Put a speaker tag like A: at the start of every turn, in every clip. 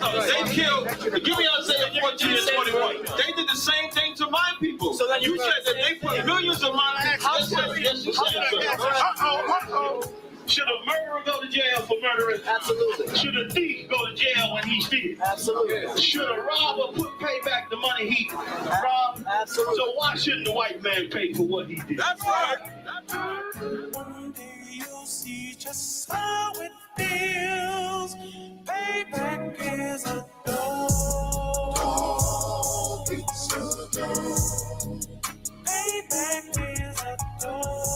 A: They killed, give me Isaiah 14 and 21. They did the same thing to my people. So then you said that they put millions of my yes, you said. Should a murderer go to jail for murdering? Absolutely. Should a thief go to jail when he steals? Absolutely. Should a robber pay back the money he robbed? Absolutely. So why shouldn't the white man pay for what he did? That's right. That's right. One day you'll see just how it feels. Payback is a dog. It's a dog. Payback is a dog.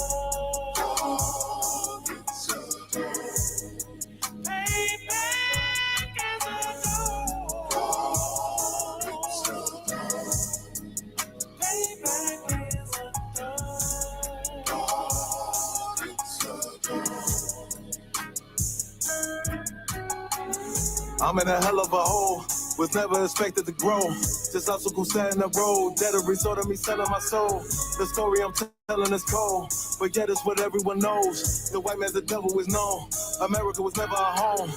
B: I'm in a hell of a hole, was never expected to grow. Just obstacles set in the road, that a result of me selling my soul. The story I'm telling is cold, but yet it's what everyone knows. The white man's the devil is known. America was never a home,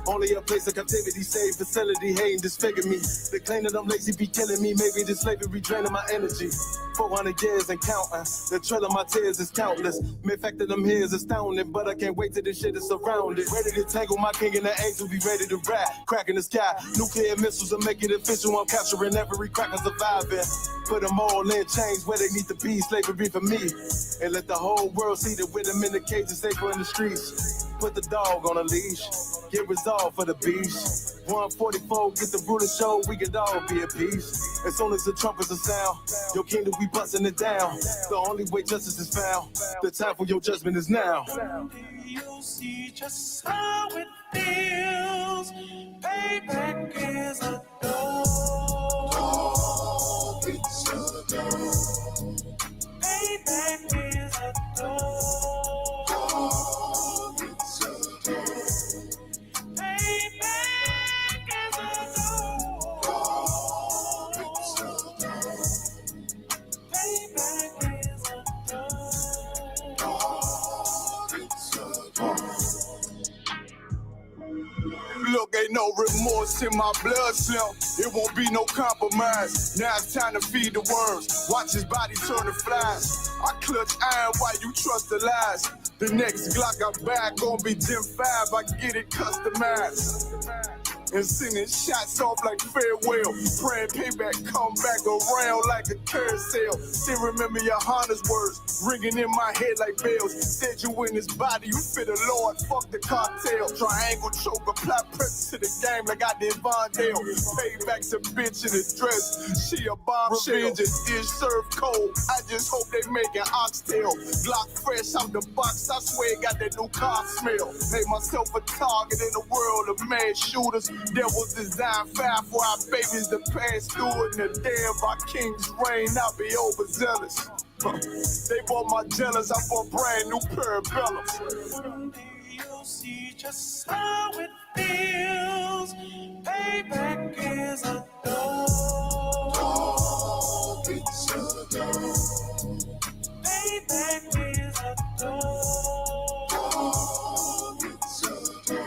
B: only a place of captivity, safe facility, hating disfigure me. They claim that I'm lazy be killing me, maybe this slavery draining my energy. 400 years and counting, the trail of my tears is countless. Mere fact that I'm here is astounding, but I can't wait till this shit is surrounded. Ready to tangle my king and the angel, be ready to rap. Cracking the sky, nuclear missiles will make it official. I'm capturing every cracker surviving. Put them all in chains where they need to be, slavery for me. And let the whole world see that with them in the cages, safer in the streets. Put the dog on a leash, get resolved for the beast. 144, get the ruler show, we could all be at peace. As soon as the trumpets are sound, your kingdom we busting it down. The only way justice is found, the time for your judgment is now.
C: You'll see just how it feels. Payback is a dog. It's a dog. Payback is a dog. It's a dog. Payback is a dog. It's a dog. Payback is a dog. It's a dog.
D: Look, ain't no remorse in my blood slump. It won't be no compromise. Now it's time to feed the worms. Watch his body turn to flies. I clutch iron while you trust the lies. The next Glock I buy gon' be Gen 5. I get it customized. And sending shots off like farewell. Praying payback come back around like a carousel. Still remember your Honda's words ringing in my head like bells. Said you in his body, you fit the Lord, fuck the cartel. Triangle choke, apply pressure to the game like I did Vondale. Payback's a bitch in a dress, she a bombshell. Revenge is dish served cold, I just hope they making oxtail. Glock fresh out the box, I swear it got that new car smell. Made myself a target in the world of mad shooters. Devils design fire for our babies to pass through it. And the damn our king's reign, I'll be overzealous. They bought my jealous, I bought brand new pair of bellows.
C: You'll see just how it feels. Payback is a dog. It's a dog. Payback is a dog. It's a dog.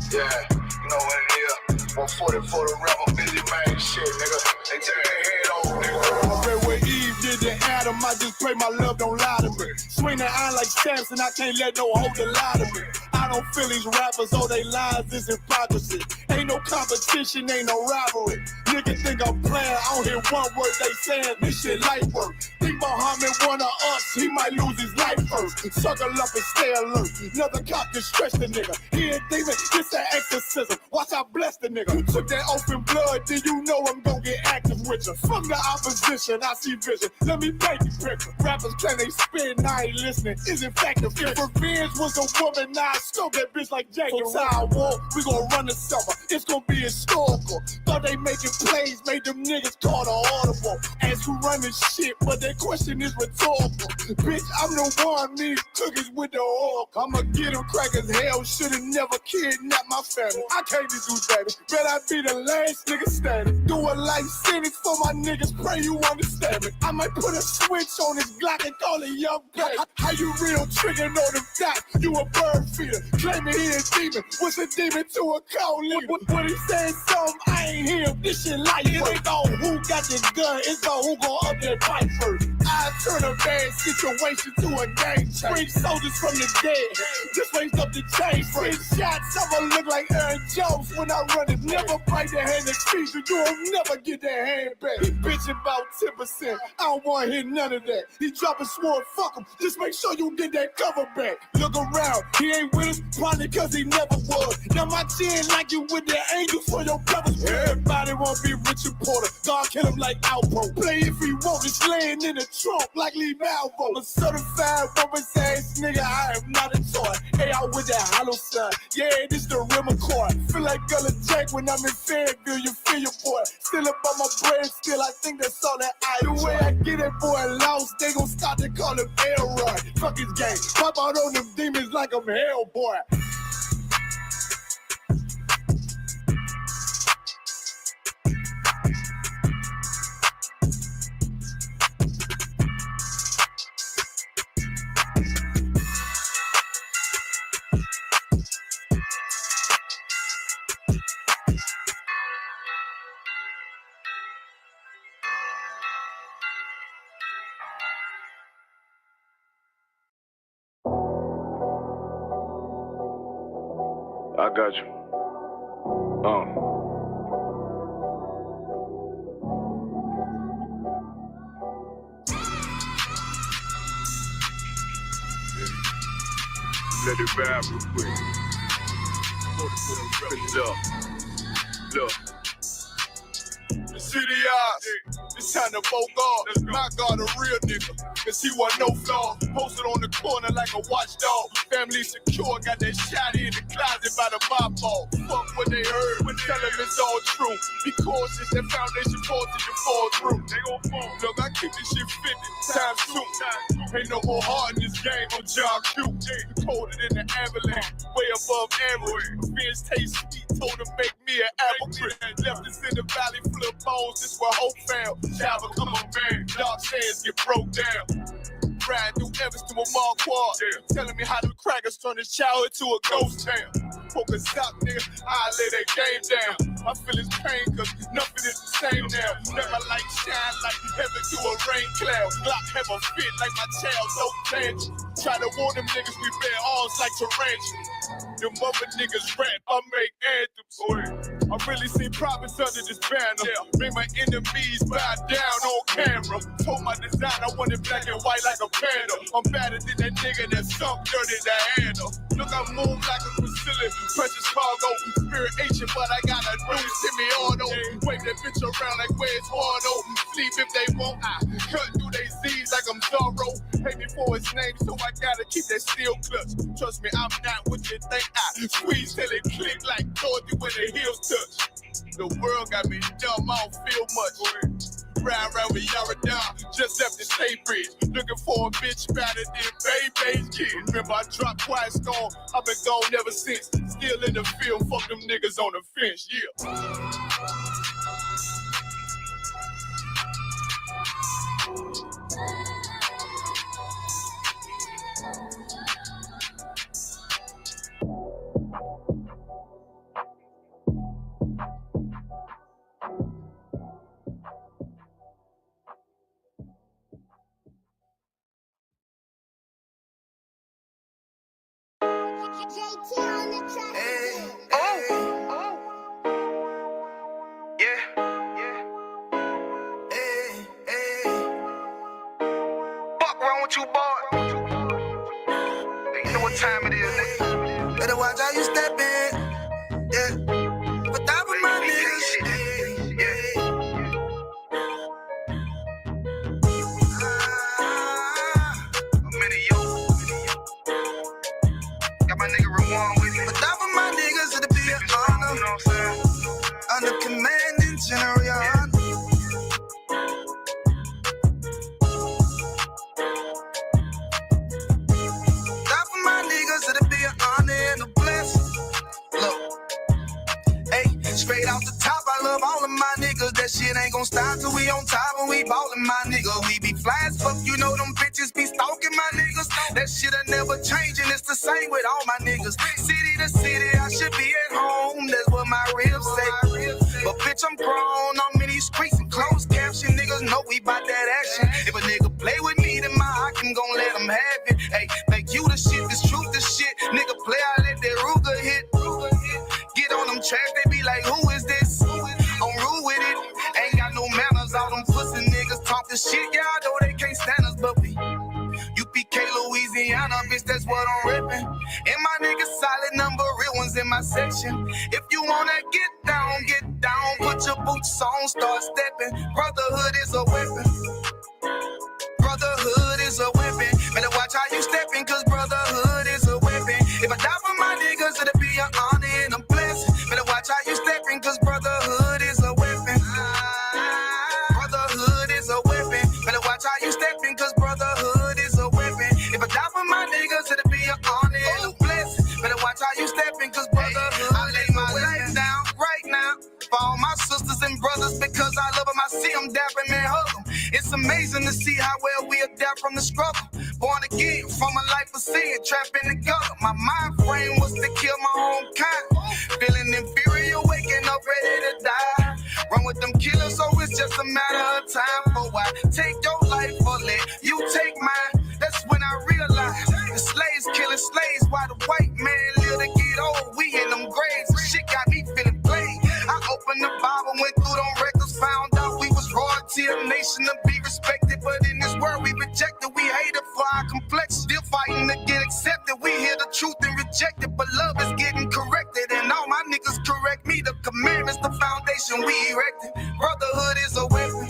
D: Yeah, you know what it is. 140 for the rebel, busy man shit, nigga. They turn their head over, nigga. Okay, when Eve did to Adam, I just pray my love don't lie to me. Swing the iron like stamps and I can't let no holder lie to me. I don't feel these rappers, all they lies is hypocrisy. Ain't no competition, ain't no rivalry. Nigga think I'm playing, I don't hear one word they saying, this shit light work. Think Muhammad one of us, he might lose his life first. Suckle up and stay alert. Another cop can stretch the nigga. He ain't demon, this an exorcism. Watch I bless the nigga. You took that open blood, then you know I'm gonna get active with you. Fuck the opposition, I see vision. Let me paint the picture. Rappers claim they spit and I ain't listening. Is in fact a fear. If revenge was a woman, now I scope that bitch like Jacob. From Tower War, we gonna run the summer. It's gonna be historical. Thought they making plays, made them niggas call the audible. As we run this shit, but they question is rhetorical. Bitch, I'm the one, me cookies with the oil. I'ma get him crackers, hell, should've never kidnapped my family. I can't do that. Bet I be the last nigga standing. Do a life sentence for my niggas, pray you understand me. I might put a switch on his Glock and call it young play. How you real trigger know the fact? You a bird feeder, claiming he a demon. What's a demon to a cold leader? What he saying something, I ain't hear. This shit like it ain't on who got the gun, it's on who gon' up that fight first. I turn a bad situation to a game change. Bring soldiers from the dead, just raise up the chain. Free shots, I'ma look like Aaron Jones when I run it. Never fight the hand that feeds you, you'll never get that hand back. He bitching about 10%, I don't wanna hear none of that. He dropping sword, fuck him, just make sure you get that cover back. Look around, he ain't with us, probably cause he never was. Now my chin like you with the angels for your brothers. Everybody wanna be Richard Porter, God kill him like Alpo. Play if he want, it's laying in the trunk like Lee Malvo. A certified woman's ass nigga, I am not a toy. Hey, out with that hollow sign, yeah, this the real McCoy. Feel like Gullah Jack when I'm in Fayetteville, you feel your boy. Still up on my bread, still I think that's all that I do. The way I get it, boy, lost, they gon' start to call him Elroy. Fuck his game, pop out on them demons like I'm Hellboy.
A: I got you. Let it ride real quick. Look.
D: The city eyes, it's time to vote God. My God, a real nigga, cause he wasn't no flaw. Posted on the corner like a watchdog. Family secure, got that shot in the closet by the mob ball. Fuck what they heard, but tell them it's all true. Be cautious, that foundation falls till you fall through. They gon' fall. Look, I keep this shit 50 times soon. Ain't no more heart in this game, I'm John Q. Colder than the avalanche, way above average. Beers taste sweet, told him make me an apple crisp. Left us in the valley full of bones, this where hope found. Java, come on, man, dark sands get broke down. Riding through Evans to a mall quad, telling me how them crackers turn this child into a ghost town. Focus up, nigga, I lay that game down. I feel his pain, cause nothing is the same now. Let my light shine like heaven through a rain cloud. Glock have a fit like my child, no tangent. Try to warn them niggas, we bear arms like tarantulas. Them mother niggas rap, I make anthems. I really see profits under this banner. Make my enemies bow down on camera. Told my design I wanted black and white like a panda. I'm better than that nigga that sunk dirty Diana. Look, I move like a Brazilian, precious cargo. Spirit ancient, but I got a new semi-auto. Wave that bitch around like where's Wardo. Sleep if they won't, I cut through they Z's like I'm Zorro. Pay me for his name, so I gotta keep that steel clutch. Trust me, I'm not what you think. I squeeze till it click like Dorothy when the heels touch. The world got me dumb, I don't feel much. Ride around with Yara down, just left the state bridge. Looking for a bitch better than Baby's kid. Remember I dropped Quiet Storm, I've been gone ever since. Still in the field, fuck them niggas on the fence, yeah.
C: JT on the track.
E: Fuck wrong with you, boy? You know what time it is, nigga. Better watch how you step in. Yeah. But that was my niggas. I'm in a yo. Got my nigga Rawan with me. But that was my niggas, it'll be an honor. You know what I'm saying? Under commanding General. shit ain't gon' stop till we on top and we ballin', my nigga. We be fly as fuck, you know them bitches be stalking my niggas. That shit'll never change and it's the same with all my niggas. City to city, I should be at home, that's what my ribs say. But bitch, I'm grown, I'm in these streets and closed caption. Niggas know we bout that action. If a nigga play with me, then my Hakim gon' let him have it. Hey, thank you the shit, this truth the shit. Nigga play, I let that Ruger hit. Get on them tracks, they be like, who is this? I'm rude with it, ain't got no manners. All them pussy niggas talking shit, yeah, I know they can't stand us, but we UPK Louisiana, bitch, that's what I'm reppin'. And my niggas solid number, real ones in my section. If you wanna get down, put your boots on, start stepping. Brotherhood is a weapon. Brotherhood is a weapon. Better watch how you steppin', cause brotherhood is a weapon. If I die for my niggas, it'll be an honor and a blessing. Better watch how you steppin', cause brotherhood is a weapon. Brotherhood is a weapon. Better watch how you steppin', cause brotherhood is a weapon. If I die for my niggas, it'll be an honor and a blessing. Better watch how you steppin', cause brotherhood. I lay my life down right now for all my sisters and brothers, because I love them. I see them dapping and hug them. It's amazing to see how well we adapt from the struggle. Born again from a life of sin, trapped in the gutter. My mind frame was to kill my own kind. Feeling inferior, waking up ready to die. Run with them killers, so it's just a matter of time. For I take your life or let you take mine. That's when I realized the slaves killing slaves while the white man live to get old. We in them graves, and shit got me feeling played. I opened the Bible, went through them records, found out we was royalty, a nation to be respected. But in this world we rejected, we hated for our complexion. Still fighting to get accepted. We hear the truth and reject it, but love is getting corrected. And all my niggas correct me. The commandments, the foundation we erected. Brotherhood is a weapon.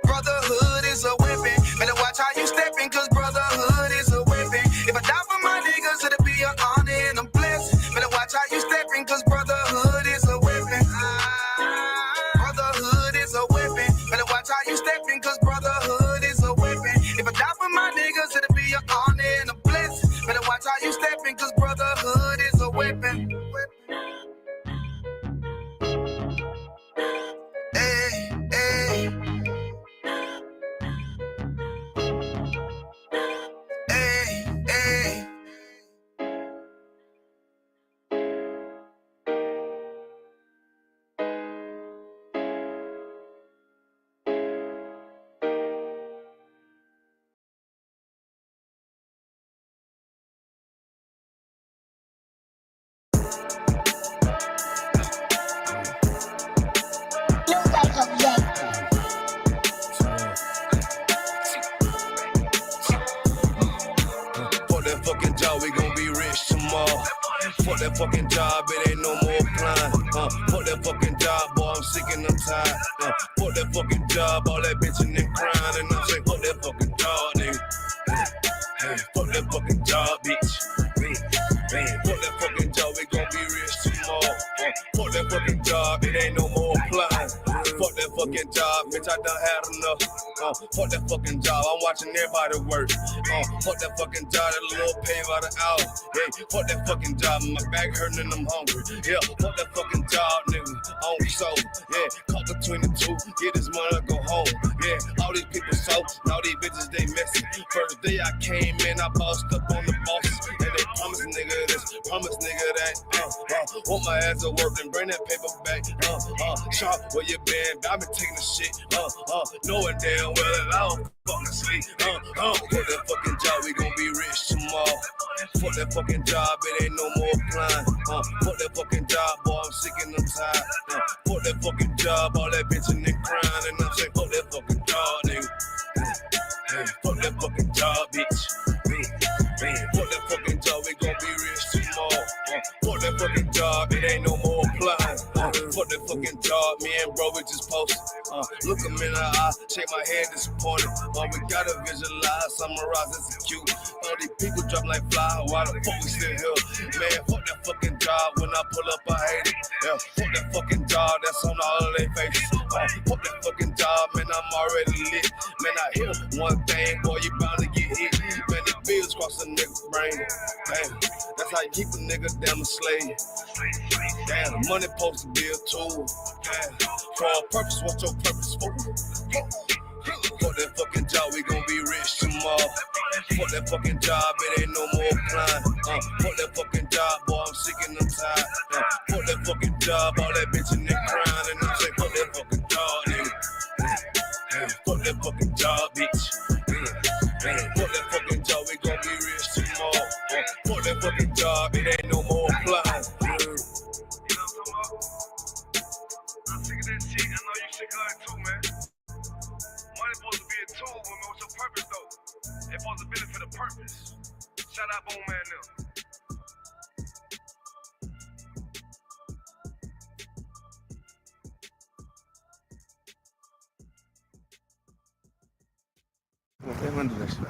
E: Brotherhood is a weapon. Better watch how you steppin', cause brotherhood is a weapon. If I die for my niggas, it'll be an honor and a blessing. Better watch how you steppin', cause brotherhood is a weapon. Brotherhood is a weapon. Better watch how you steppin', cause brotherhood is a weapon. If I die for my niggas, it'll be an honor and a blessing. Better watch how you steppin', cause brotherhood is a weapon. Hey, hey. Hey, hey.
C: Looks like a jet.
F: Fuck that fucking job, we gon' be rich tomorrow. Fuck that fucking job, it ain't no more applying. Fuck that fucking job, boy, I'm sick and I'm tired. Fuck that fucking job, all that bitchin' and crying. And I'm saying, fuck that fucking job, nigga. Fuck that fucking job, bitch. Fuck that fucking job, we gon' be rich tomorrow. Fuck that fucking job, it ain't no more applying. Fuck that fucking job, bitch, I done had enough. Fuck that fucking job, I'm watching everybody work. Fuck that fucking job, that little pay by the hour. Hey, fuck that fucking job, my back hurting and I'm hungry. Yeah, fuck that fucking job, nigga, on soul. Yeah, caught between the two, get this money, go home. Yeah, all these people so, all these bitches, they messy. First day I came in, I bossed up on the bosses. And they promised nigga this, promised nigga that. Want my ass to work and bring that paper back. Sharp, where you been? I been taking the shit. Knowing damn well that I don't fucking sleep. Fuck that fucking job, we gon' be rich tomorrow. Fuck that fucking job, it ain't no more applying. Fuck that fucking job, boy, I'm sick and I'm tired. Fuck that fucking job, all that bitchin' and crying. And I'm saying, fuck that fucking job, nigga. Fuck that fucking job, bitch. Fuck that fucking job, we gon' be rich tomorrow. Fuck that fucking job, it ain't no more applying. Fuck that fucking job, me and bro, we just posted. Look him in the eye, shake my head disappointed. We gotta visualize, summarize, execute. All these people drop like fly, why the fuck we still here? Man, fuck that fucking job, when I pull up, I hate it. Yeah, fuck that fucking job, that's on all of their faces. Fuck that fucking job, man, I'm already lit. Man, I hear one thing, boy, you bound to get hit. Man, the bills cross a nigga's brain. Man, that's how you keep a nigga damn a slave. Damn, money supposed to be a tool. Damn, for a purpose, what's your purpose for? Fuck that fucking job, we gon' be rich tomorrow. Fuck that fucking job, it ain't no more applying. Fuck that fucking job, boy, I'm sick and I'm tired. Fuck that fucking job, all that bitchin' and crying. And I'm saying, fuck that fucking job, nigga. Fuck that fucking job, bitch. Fuck that fucking job, we gon' be rich tomorrow. Fuck that fucking job, it ain't no more applying.
E: I'm sick of that shit. I know you sick of it too, man. Money supposed to be a tool, but man, what's your purpose though? It's supposed to benefit a purpose. Shout out Boom Man now.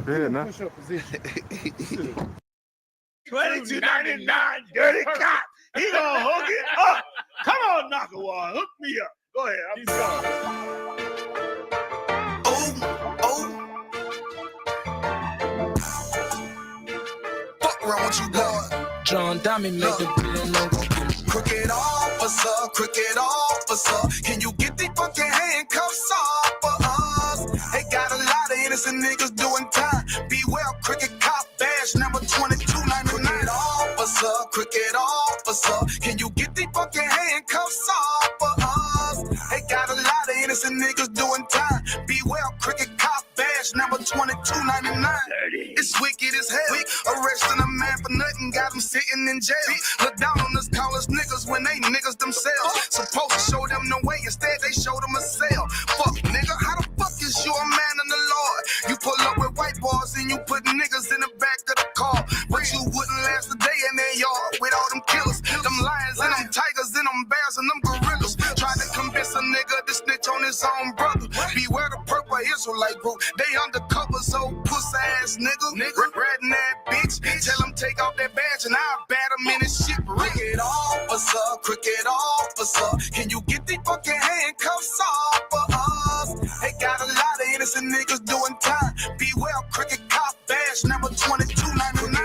D: Yeah, nah.
A: 22.99, dirty cop. He gonna hook it up. Come on, Nakawar, hook me up. Go ahead, I'm sorry.
E: Fuck around with you, boy.
G: John Diamond made the billion no
E: Crooked officer, can you get these fucking handcuffs off for us? They got a lot of innocent niggas doing time. Beware, crooked cop badge number 2299. Crooked officer, can you get these fucking handcuffs off for us? They got a lot of innocent niggas doing time. Beware, crooked cop badge number 2299. It's wicked as hell. Arresting a man for nothing, got him sitting in jail. Look down on us, call us niggas when they niggas themselves. Supposed to show them no way, instead they showed them a cell. Fuck nigga, how the fuck is you a man in the Lord? You pull up with white boys and you put niggas in the back of the car. But you wouldn't last a day in their yard with all them killers, them lions and them tigers and them bears and them gorillas. Tried to convince a nigga to snitch on his own brother. Beware the purple Israelite group, they undercover, so pussy ass nigga. Ratting that bitch, tell him take off that badge and I'll bat him in his shit. Crooked officer, can you get these fucking handcuffs off for us? They got a lot of innocent niggas doing time. Beware, crooked cop badge number 2299.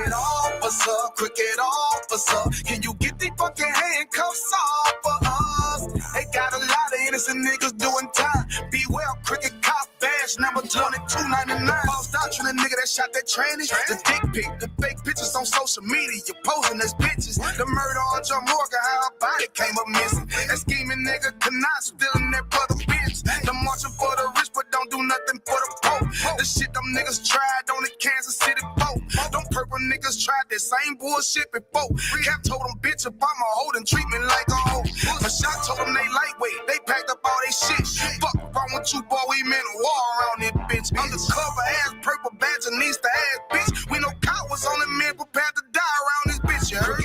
E: Crooked officer, can you get these fucking handcuffs off for us? They got a lot of innocent niggas doing time. Beware, crooked cop badge number 2299. False doctrine, a nigga that shot that tranny. The dick pic, the fake pictures on social media, you posing as bitches. The murder on John Morgan, how her body came up missing. That scheming nigga cannot stealing that brother bitch. The marching for the rich, but don't do nothing for the poor. The shit them niggas tried on the Kansas City boat. Them purple niggas tried that same bullshit before. Cap told them bitch about my holding treatment like a hoe. Michelle told them they lightweight, they packed up all they shit. Fuck wrong with you, boy, we meant a war around this bitch. Undercover ass, purple badge, and Easter ass bitch. We know cowards on the men prepared to die around this bitch, you heard?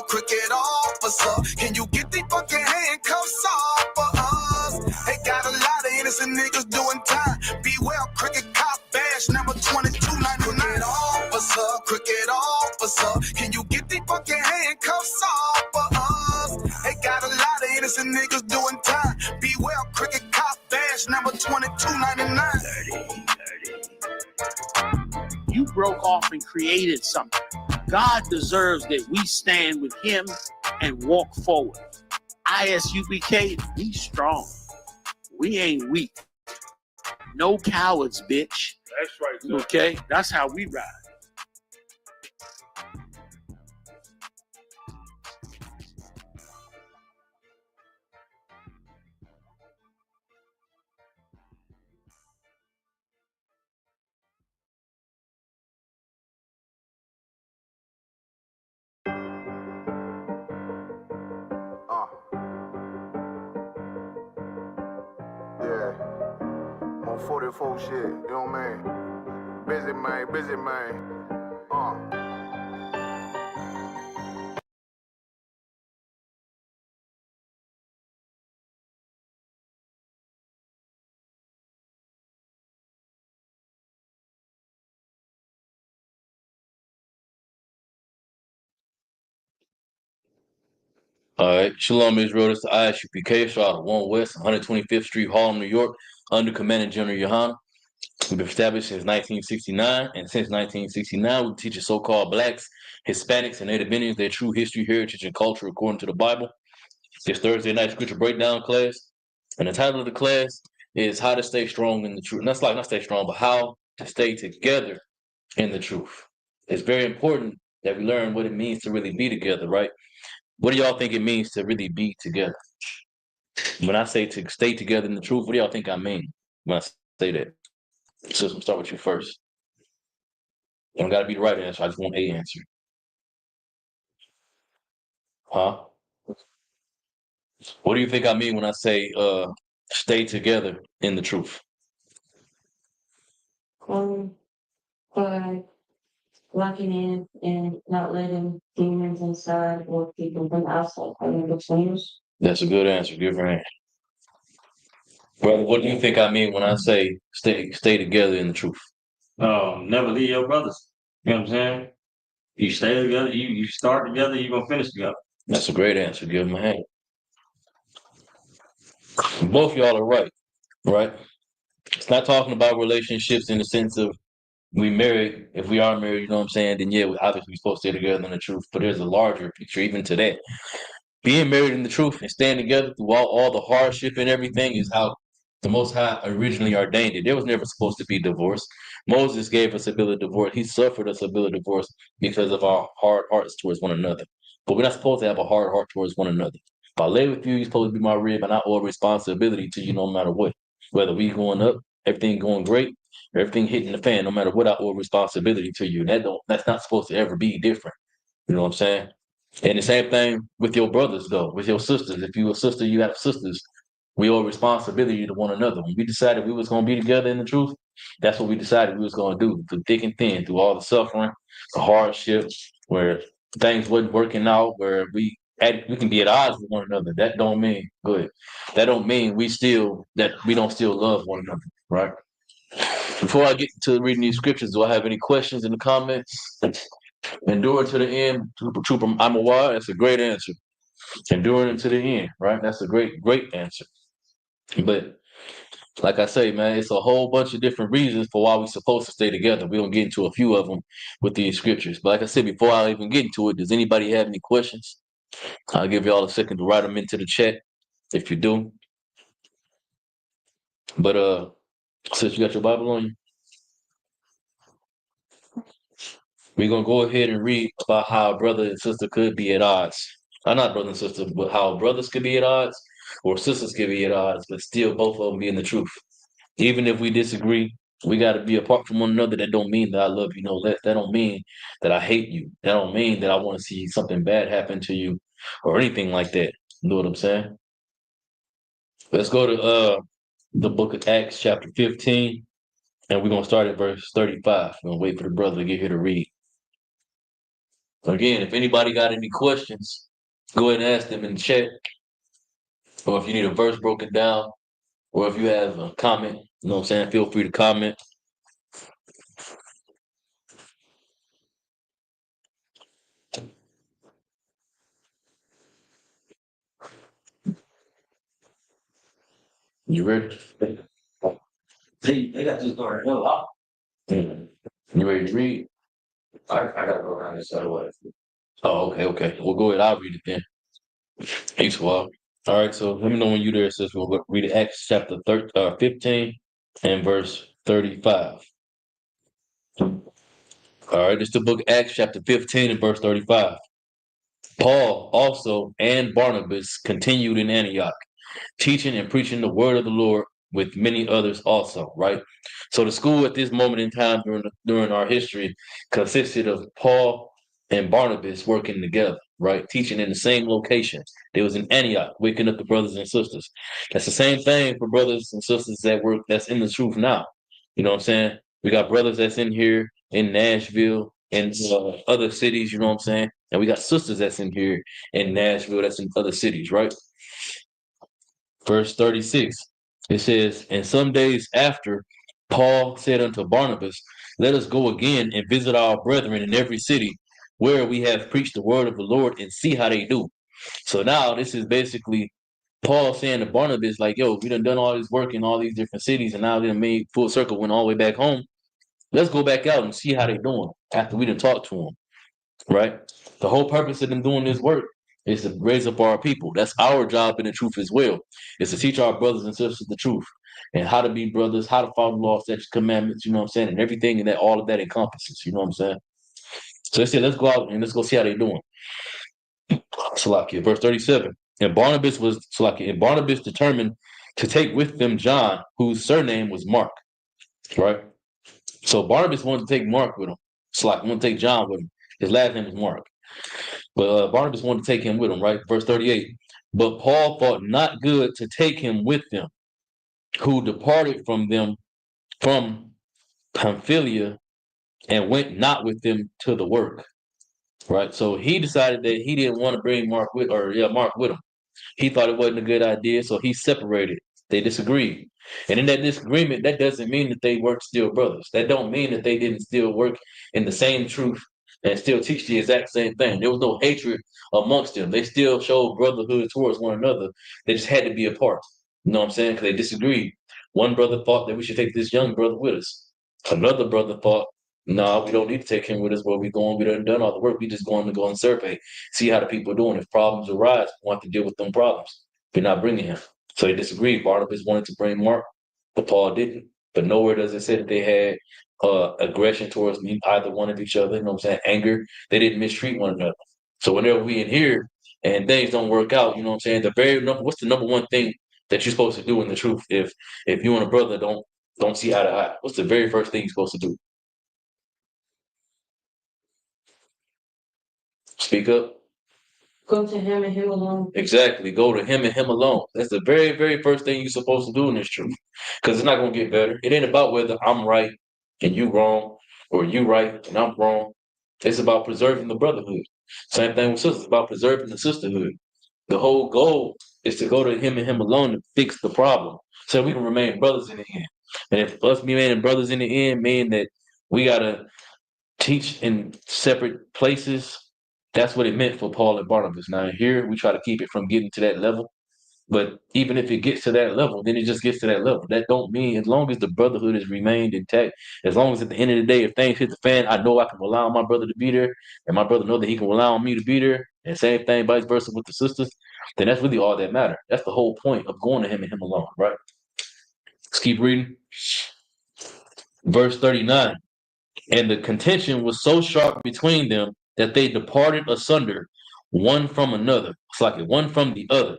E: Crooked officer, can you get these fucking handcuffs off for us? They got a lot of innocent niggas doing time. Beware, crooked cop badge number 2299. Crooked officer, can you get these fucking handcuffs off for us? They got a lot of innocent niggas doing time. Beware, crooked cop badge number 2299.
H: You broke off and created something. God deserves that we stand with him and walk forward. ISUBK, we strong. We ain't weak. No cowards, bitch.
A: That's right, sir.
H: Okay? That's how we ride.
D: Yeah. On 44 shit, you know what I mean? Busy man.
I: All right, Shalom Israel, this is ISUPK, Strata 1 West, 125th Street, Harlem, New York, under Commanding General Yohana. We've been established since 1969, and since 1969, we teach so-called blacks, Hispanics, and Native Indians their true history, heritage, and culture according to the Bible. This Thursday night scripture breakdown class, and the title of the class is "How to Stay Strong in the Truth." And that's like not stay strong, but how to stay together in the truth. It's very important that we learn what it means to really be together, right? What do y'all think it means to really be together? When I say to stay together in the truth, what do y'all think I mean when I say that? So I'm start with you first. It don't gotta be the right answer. I just want a answer. Huh? What do you think I mean when I say stay together in the truth?
J: By locking in and not letting demons inside or people from outside come in between us.
I: That's a good answer. Give her a hand. Brother, what do you think I mean when I say stay together in the truth?
K: Never leave your brothers. You know what I'm saying? You stay together, you start together, you're gonna finish together.
I: That's a great answer. Give him a hand. Both y'all are right, right? It's not talking about relationships in the sense of we married. If we are married, you know what I'm saying, then yeah, we obviously supposed to stay together in the truth. But there's a larger picture even to that. Being married in the truth and staying together through all the hardship and everything is how the Most High originally ordained it. There was never supposed to be divorce. Moses gave us a bill of divorce. He suffered us a bill of divorce because of our hard hearts towards one another. But we're not supposed to have a hard heart towards one another. If I lay with you, you're supposed to be my rib, and I owe responsibility to you no matter what. Whether we going up, everything going great, everything hitting the fan, no matter what, I owe responsibility to you. That's not supposed to ever be different. You know what I'm saying? And the same thing with your brothers, though, with your sisters. If you a sister, you have sisters. We owe responsibility to one another. When we decided we was going to be together in the truth, that's what we decided we was going to do, through thick and thin, through all the suffering, the hardship, where things wasn't working out, where we can be at odds with one another. That don't mean good. That don't mean we don't still love one another, right? Before I get to reading these scriptures, do I have any questions in the comments? Endure to the end, Trooper Amawar. That's a great answer. Enduring to the end, right? That's a great answer. But like I say, man, it's a whole bunch of different reasons for why we're supposed to stay together. We're gonna get into a few of them with these scriptures. But like I said, before I even get into it, does anybody have any questions? I'll give y'all a second to write them into the chat if you do. But since you got your Bible on you, we're gonna go ahead and read about how a brother and sister could be at odds. Not brother and sister, but how brothers could be at odds or sisters could be at odds, but still both of them be in the truth. Even if we disagree, we got to be apart from one another. That don't mean that I love you no less. That don't mean that I hate you. That don't mean that I want to see something bad happen to you or anything like that. You know what I'm saying? Let's go to the book of Acts chapter 15, and we're going to start at verse 35. We're going to wait for the brother to get here to read. Again, if anybody got any questions, go ahead and ask them in the chat. Or if you need a verse broken down, or if you have a comment, you know what I'm saying, feel free to comment. You ready?
K: They got this door right now.
I: You ready to read?
K: I gotta go around this other way.
I: Oh, okay. We'll go ahead. I'll read it then. Thanks, Walt. All right, so let me know when you're there, sis. We'll read Acts chapter 15 and verse 35. All right, it's the book of Acts chapter 15 and verse 35. Paul also and Barnabas continued in Antioch, teaching and preaching the word of the Lord with many others also, right? So the school at this moment in time during our history consisted of Paul and Barnabas working together, right? Teaching in the same location. They was in Antioch, waking up the brothers and sisters. That's the same thing for brothers and sisters that's in the truth now. You know what I'm saying? We got brothers that's in here in Nashville and other cities, you know what I'm saying? And we got sisters that's in here in Nashville, that's in other cities, right? Verse 36, it says, and some days after, Paul said unto Barnabas, let us go again and visit our brethren in every city where we have preached the word of the Lord and see how they do. So now this is basically Paul saying to Barnabas, like, yo, we done all this work in all these different cities, and now they done made full circle, went all the way back home. Let's go back out and see how they doing after we done talked to them, right? The whole purpose of them doing this work is to raise up our people. That's our job in the truth as well. Is to teach our brothers and sisters the truth and how to be brothers, how to follow the law, statutes, commandments, you know what I'm saying, and everything and that all of that encompasses, you know what I'm saying? So they said, let's go out and let's go see how they're doing. Salakia, verse 37. And Barnabas determined to take with them John, whose surname was Mark. Right? So Barnabas wanted to take Mark with him. Salakia wanted to take John with him. His last name was Mark. But Barnabas wanted to take him with him, right? Verse 38. But Paul thought not good to take him with them, who departed from them from Pamphylia and went not with them to the work. Right? So he decided that he didn't want to bring Mark with him. He thought it wasn't a good idea, so he separated. They disagreed. And in that disagreement, that doesn't mean that they weren't still brothers. That don't mean that they didn't still work in the same truth and still teach the exact same thing. There was no hatred amongst them. They still showed brotherhood towards one another. They just had to be apart. You know what I'm saying? Because they disagreed. One brother thought that we should take this young brother with us. Another brother thought, no, we don't need to take him with us. Where we going? We done all the work. We just going to go and survey, see how the people are doing. If problems arise, we want to deal with them problems. We're not bringing him. So they disagreed. Barnabas wanted to bring Mark, but Paul didn't. But nowhere does it say that they had aggression towards either one of each other. You know what I'm saying? Anger. They didn't mistreat one another. So whenever we in here and things don't work out, you know what I'm saying? What's the number one thing that you're supposed to do in the truth? If you and a brother don't see eye to eye, what's the very first thing you're supposed to do? Speak up.
J: Go to him and him alone.
I: Exactly. Go to him and him alone. That's the very, very first thing you're supposed to do in this truth. Because it's not going to get better. It ain't about whether I'm right and you wrong, or you right and I'm wrong. It's about preserving the brotherhood. Same thing with sisters. It's about preserving the sisterhood. The whole goal is to go to him and him alone to fix the problem, so we can remain brothers in the end. And if us remaining brothers in the end mean that we got to teach in separate places, that's what it meant for Paul and Barnabas. Now here we try to keep it from getting to that level, but even if it gets to that level, then it just gets to that level. That don't mean, as long as the brotherhood has remained intact, as long as at the end of the day, if things hit the fan, I know I can rely on my brother to be there, and my brother know that he can rely on me to be there, and same thing vice versa with the sisters, then that's really all that matters. That's the whole point of going to him and him alone, right? Let's keep reading. Verse 39. And the contention was so sharp between them that they departed asunder, one from another. It's like one from the other.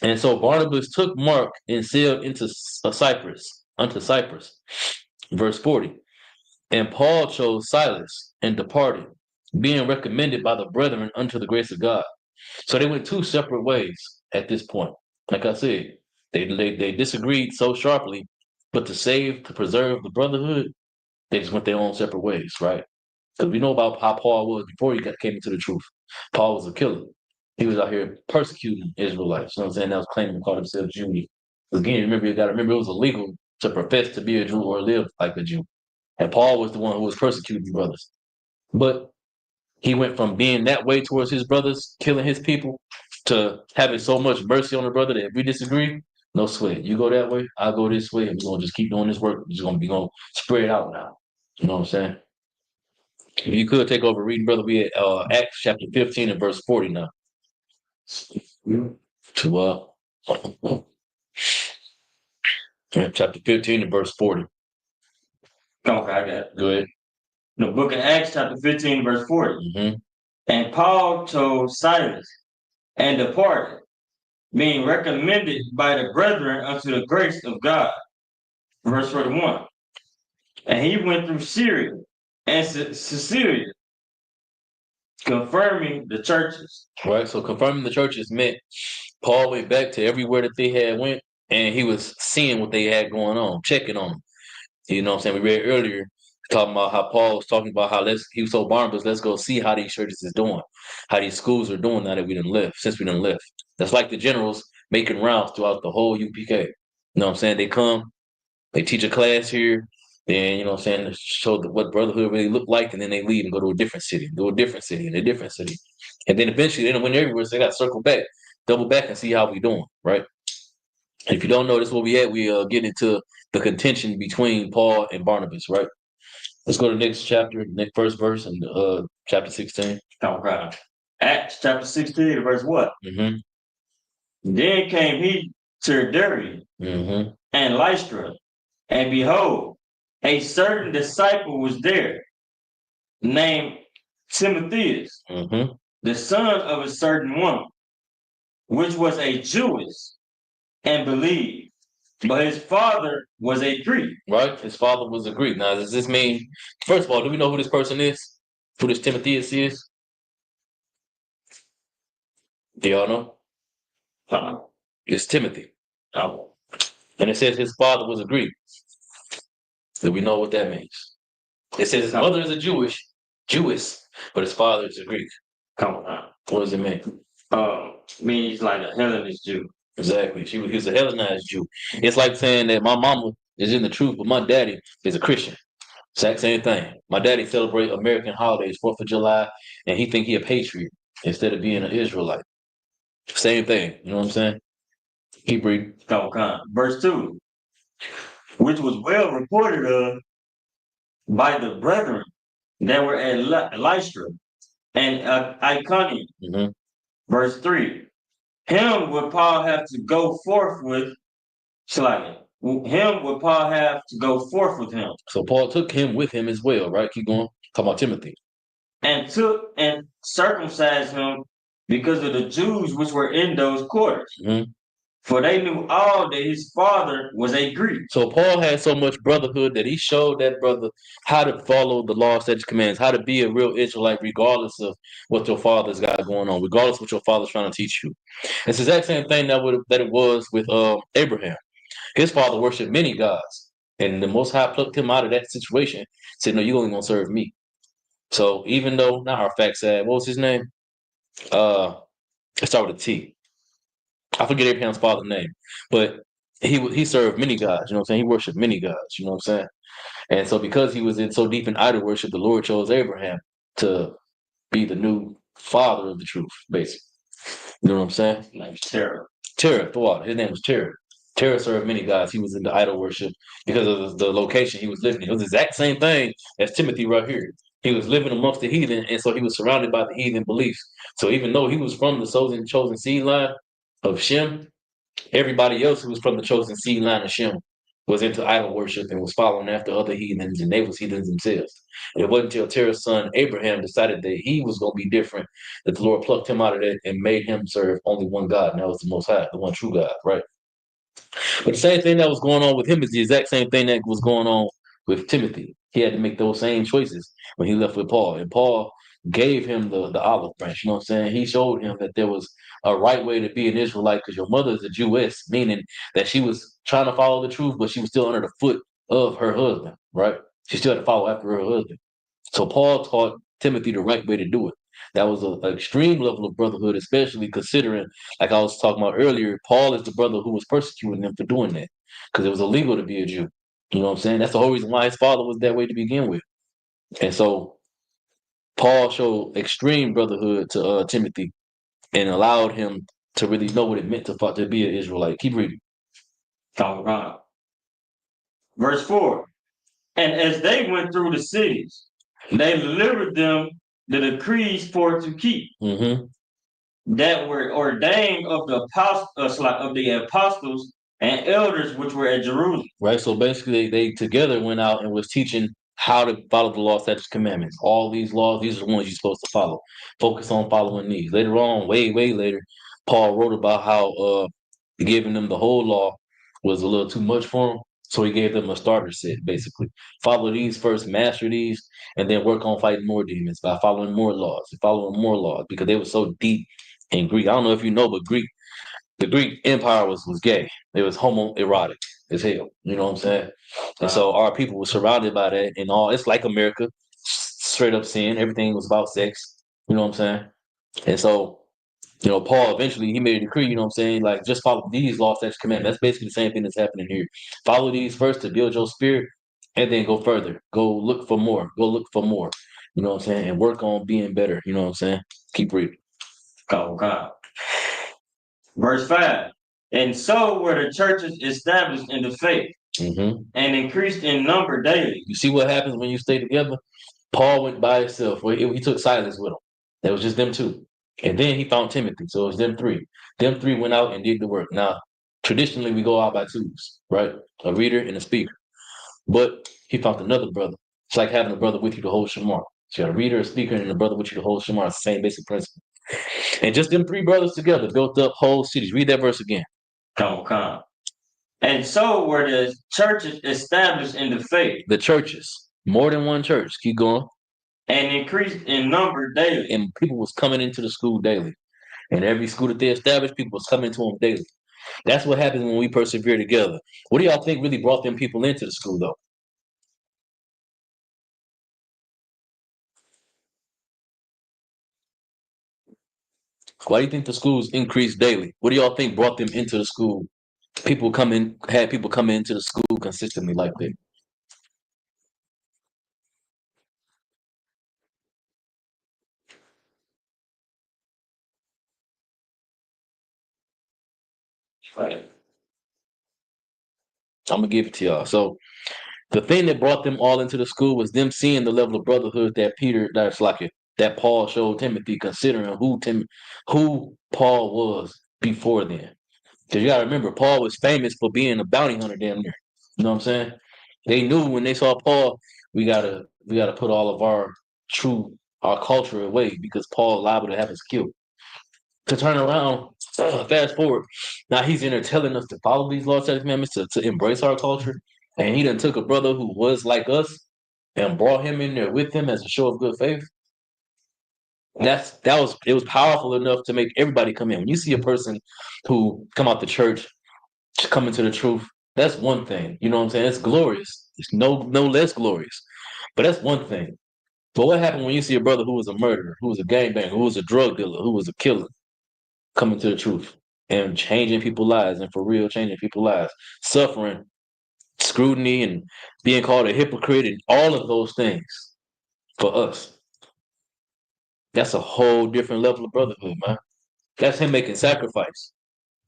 I: And so Barnabas took Mark and sailed unto Cyprus. Verse 40. And Paul chose Silas and departed, being recommended by the brethren unto the grace of God. So they went two separate ways at this point. Like I said, they disagreed so sharply, but to preserve the brotherhood, they just went their own separate ways, right? Because we know about how Paul was before he came into the truth. Paul was a killer. He was out here persecuting Israelites. You know what I'm saying? That was claiming to call himself Jew. Again, you got to remember it was illegal to profess to be a Jew or live like a Jew. And Paul was the one who was persecuting brothers. But he went from being that way towards his brothers, killing his people, to having so much mercy on the brother that if we disagree, no sweat. You go that way, I'll go this way, and we're going to just keep doing this work. We're just going to spread it out now. You know what I'm saying? If you could take over reading, brother, we at Acts chapter 15 and verse 40 now. Chapter 15 and verse 40.
K: Okay, I got it.
I: Go ahead.
K: The book of Acts, chapter 15, verse 40.
I: Mm-hmm.
K: And Paul chose Silas and departed, being recommended by the brethren unto the grace of God. Verse 41. And he went through Syria and Cilicia, confirming the churches.
I: Right, so confirming the churches meant Paul went back to everywhere that they had went, and he was seeing what they had going on, checking on them. You know what I'm saying? We read earlier, talking about how Paul was talking about how he was told Barnabas, let's go see how these churches is doing, how these schools are doing now that we done left, since we done left. That's like the generals making rounds throughout the whole UPK. You know what I'm saying? They come, they teach a class here, then, you know what I'm saying, show what brotherhood really looked like, and then they leave and go to a different city, and a different city. And then eventually, they don't win everywhere, so they got to circle back double back and see how we doing, right? If you don't know, this is where we at. We get into the contention between Paul and Barnabas, right? Let's go to the next chapter, next first verse, and chapter 16.
K: Okay. Acts chapter 16, verse what?
I: Mm-hmm.
K: Then came he to Derbe
I: Mm-hmm.
K: and Lystra, and behold, a certain disciple was there, named Timotheus,
I: Mm-hmm.
K: the son of a certain woman, which was a Jewess, and believed, but his father was a Greek.
I: Right? His father was a Greek. Now, does this mean, first of all, do we know who this person is? Who this Timotheus is? Do y'all know? It's Timothy.
K: Oh.
I: And it says his father was a Greek. Do we know what that means? It says his mother is a Jewess, but his father is a Greek.
K: Come on.
I: What does it mean?
K: Means like a Hellenist Jew.
I: Exactly. He was a Hellenized Jew. It's like saying that my mama is in the truth, but my daddy is a Christian. Exact same thing. My daddy celebrate American holidays, 4th of July, and he think he a patriot instead of being an Israelite. Same thing. You know what I'm saying? Hebrew.
K: Verse 2, which was well reported of by the brethren that were at Lystra and Iconium.
I: Mm-hmm.
K: Verse 3, him would Paul have to go forth with, him would Paul have to go forth with him.
I: So Paul took him with him as well, right? Keep going. Talk about Timothy.
K: And took and circumcised him because of the Jews which were in those quarters.
I: Mm-hmm.
K: For they knew all that his father was a Greek.
I: So Paul had so much brotherhood that he showed that brother how to follow the law, statutes, commands, how to be a real Israelite, regardless of what your father's got going on, regardless of what your father's trying to teach you. It's the exact same thing that it was with Abraham. His father worshipped many gods, and the Most High plucked him out of that situation. Said, "No, you're only gonna serve me." So even though not our fact said, what was his name? It started with a T. I forget Abraham's father's name, but he served many gods. You know what I'm saying? He worshipped many gods. You know what I'm saying? And so because he was in so deep in idol worship, the Lord chose Abraham to be the new father of the truth, basically. You know what I'm saying?
K: His name's Terah.
I: Terah, his name was Terah. Terah served many gods. He was into idol worship because of the location he was living in. It was the exact same thing as Timothy right here. He was living amongst the heathen, and so he was surrounded by the heathen beliefs. So even though he was from the chosen seed line of Shem, everybody else who was from the chosen seed line of Shem was into idol worship and was following after other heathens, and they was heathens themselves. And it wasn't until Terah's son Abraham decided that he was going to be different that the Lord plucked him out of that and made him serve only one God, and that was the Most High, the one true God, right? But the same thing that was going on with him is the exact same thing that was going on with Timothy. He had to make those same choices when he left with Paul. And Paul gave him the olive branch. You know what I'm saying? He showed him that there was a right way to be an Israelite because your mother is a Jewess, meaning that she was trying to follow the truth, but she was still under the foot of her husband, right? She still had to follow after her husband. So Paul taught Timothy the right way to do it. That was an extreme level of brotherhood, especially considering, like I was talking about earlier, Paul is the brother who was persecuting them for doing that because it was illegal to be a Jew. You know what I'm saying? That's the whole reason why his father was that way to begin with. And so Paul showed extreme brotherhood to Timothy and allowed him to really know what it meant to be an Israelite. Keep reading.
K: Verse 4, and as they went through the cities, they delivered them the decrees for to keep that were ordained of the apostles and elders which were at Jerusalem.
I: Right. So basically, they together went out and was teaching how to follow the law, statutes, commandments. All these laws, these are the ones you're supposed to follow. Focus on following these. Later on, way later, Paul wrote about how giving them the whole law was a little too much for them. So he gave them a starter set, basically. Follow these first, master these, and then work on fighting more demons by following more laws, because they were so deep in Greek. I don't know if you know, but the Greek Empire was gay. It was homoerotic as hell. You know what I'm saying? And so our people were surrounded by that and all. It's like America, straight up sin. Everything was about sex. You know what I'm saying? And so, you know, Paul eventually, he made a decree, you know what I'm saying? Like, just follow these laws, statutes, commandments. That's basically the same thing that's happening here. Follow these first to build your spirit and then go further. Go look for more. You know what I'm saying? And work on being better. You know what I'm saying? Keep reading.
K: Oh, God. Verse 5. And so were the churches established in the faith
I: Mm-hmm.
K: and increased in number daily.
I: You see what happens when you stay together? Paul went by himself. He took Silas with him. That was just them two. And then he found Timothy. So it was them three. Them three went out and did the work. Now, traditionally, we go out by twos, right? A reader and a speaker. But he found another brother. It's like having a brother with you to hold Shamar. So you got a reader, a speaker, and a brother with you to hold Shamar. It's the same basic principle. And just them three brothers together built up whole cities. Read that verse again.
K: Come. And so were the churches established in the faith
I: The churches, more than one church. Keep going.
K: and increased in number daily.
I: And people was coming into the school daily. And every school that they established, people was coming to them daily. That's what happens when we persevere together. What do y'all think really brought them people into the school, though? Why do you think the schools increased daily? What do y'all think brought them into the school? Had people come into the school consistently like that.
K: Right.
I: I'm gonna give it to y'all. So the thing that brought them all into the school was them seeing the level of brotherhood that Paul showed Timothy, considering who Paul was before then. Because you gotta remember, Paul was famous for being a bounty hunter damn near. You know what I'm saying? They knew when they saw Paul, we gotta put all of our culture away because Paul liable to have his killed. To turn around, fast forward, now he's in there telling us to follow these laws and commandments, to embrace our culture. And he done took a brother who was like us and brought him in there with him as a show of good faith. It was powerful enough to make everybody come in. When you see a person who come out the church, come into the truth, that's one thing. You know what I'm saying? It's glorious. It's no less glorious. But that's one thing. But what happened when you see a brother who was a murderer, who was a gangbanger, who was a drug dealer, who was a killer, coming to the truth and changing people's lives, and for real changing people's lives, suffering scrutiny and being called a hypocrite and all of those things for us? That's a whole different level of brotherhood, man. That's him making sacrifice.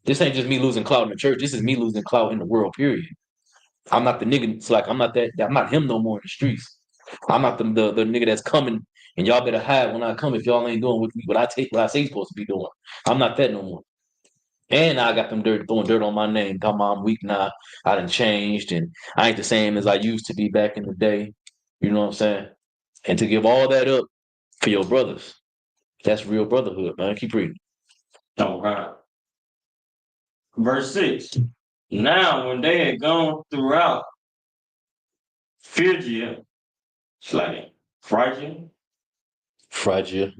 I: This ain't just me losing clout in the church. This is me losing clout in the world, period. I'm not the nigga. It's like I'm not him no more in the streets. I'm not the nigga that's coming and y'all better hide when I come if y'all ain't doing what I say you're supposed to be doing. I'm not that no more. And I got them throwing dirt on my name, talking about I'm weak now. I done changed and I ain't the same as I used to be back in the day. You know what I'm saying? And to give all that up for your brothers, that's real brotherhood, man. Keep reading.
K: All right. Verse 6. Now, when they had gone throughout Phrygia, it's like Phrygia,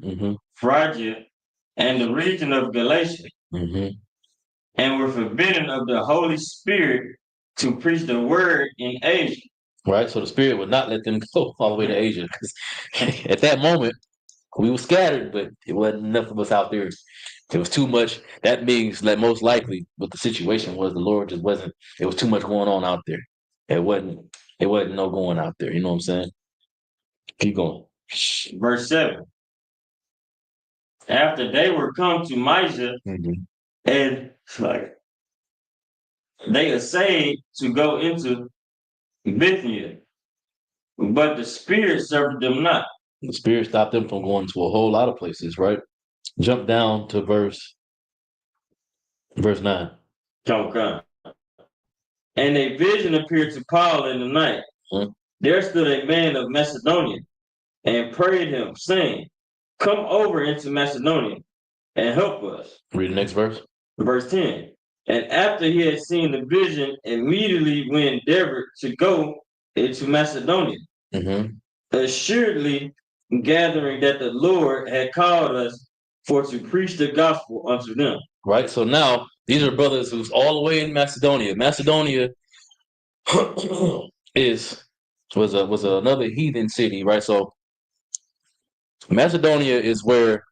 I: Mm-hmm.
K: Phrygia, and the region of Galatia,
I: Mm-hmm.
K: and were forbidden of the Holy Spirit to preach the word in Asia.
I: Right? So the Spirit would not let them go all the way to Asia. Because at that moment, we were scattered, but it wasn't enough of us out there. It was too much. That means that most likely what the situation was, the Lord just wasn't, it was too much going on out there. It wasn't no going out there. You know what I'm saying? Keep going.
K: Verse 7. After they were come to Mysia,
I: Mm-hmm.
K: and like they essayed to go into Bithynia, but the Spirit suffered them not.
I: The Spirit stopped them from going to a whole lot of places, right? Jump down to verse 9.
K: Come. And a vision appeared to Paul in the night.
I: Mm-hmm.
K: There stood a man of Macedonia and prayed him, saying, come over into Macedonia and help us.
I: Read the next verse.
K: Verse 10. And after he had seen the vision, immediately we endeavored to go into Macedonia,
I: Mm-hmm.
K: assuredly gathering that the Lord had called us for to preach the gospel unto them.
I: Right. So now these are brothers who's all the way in Macedonia. Macedonia was another heathen city, right? So Macedonia is where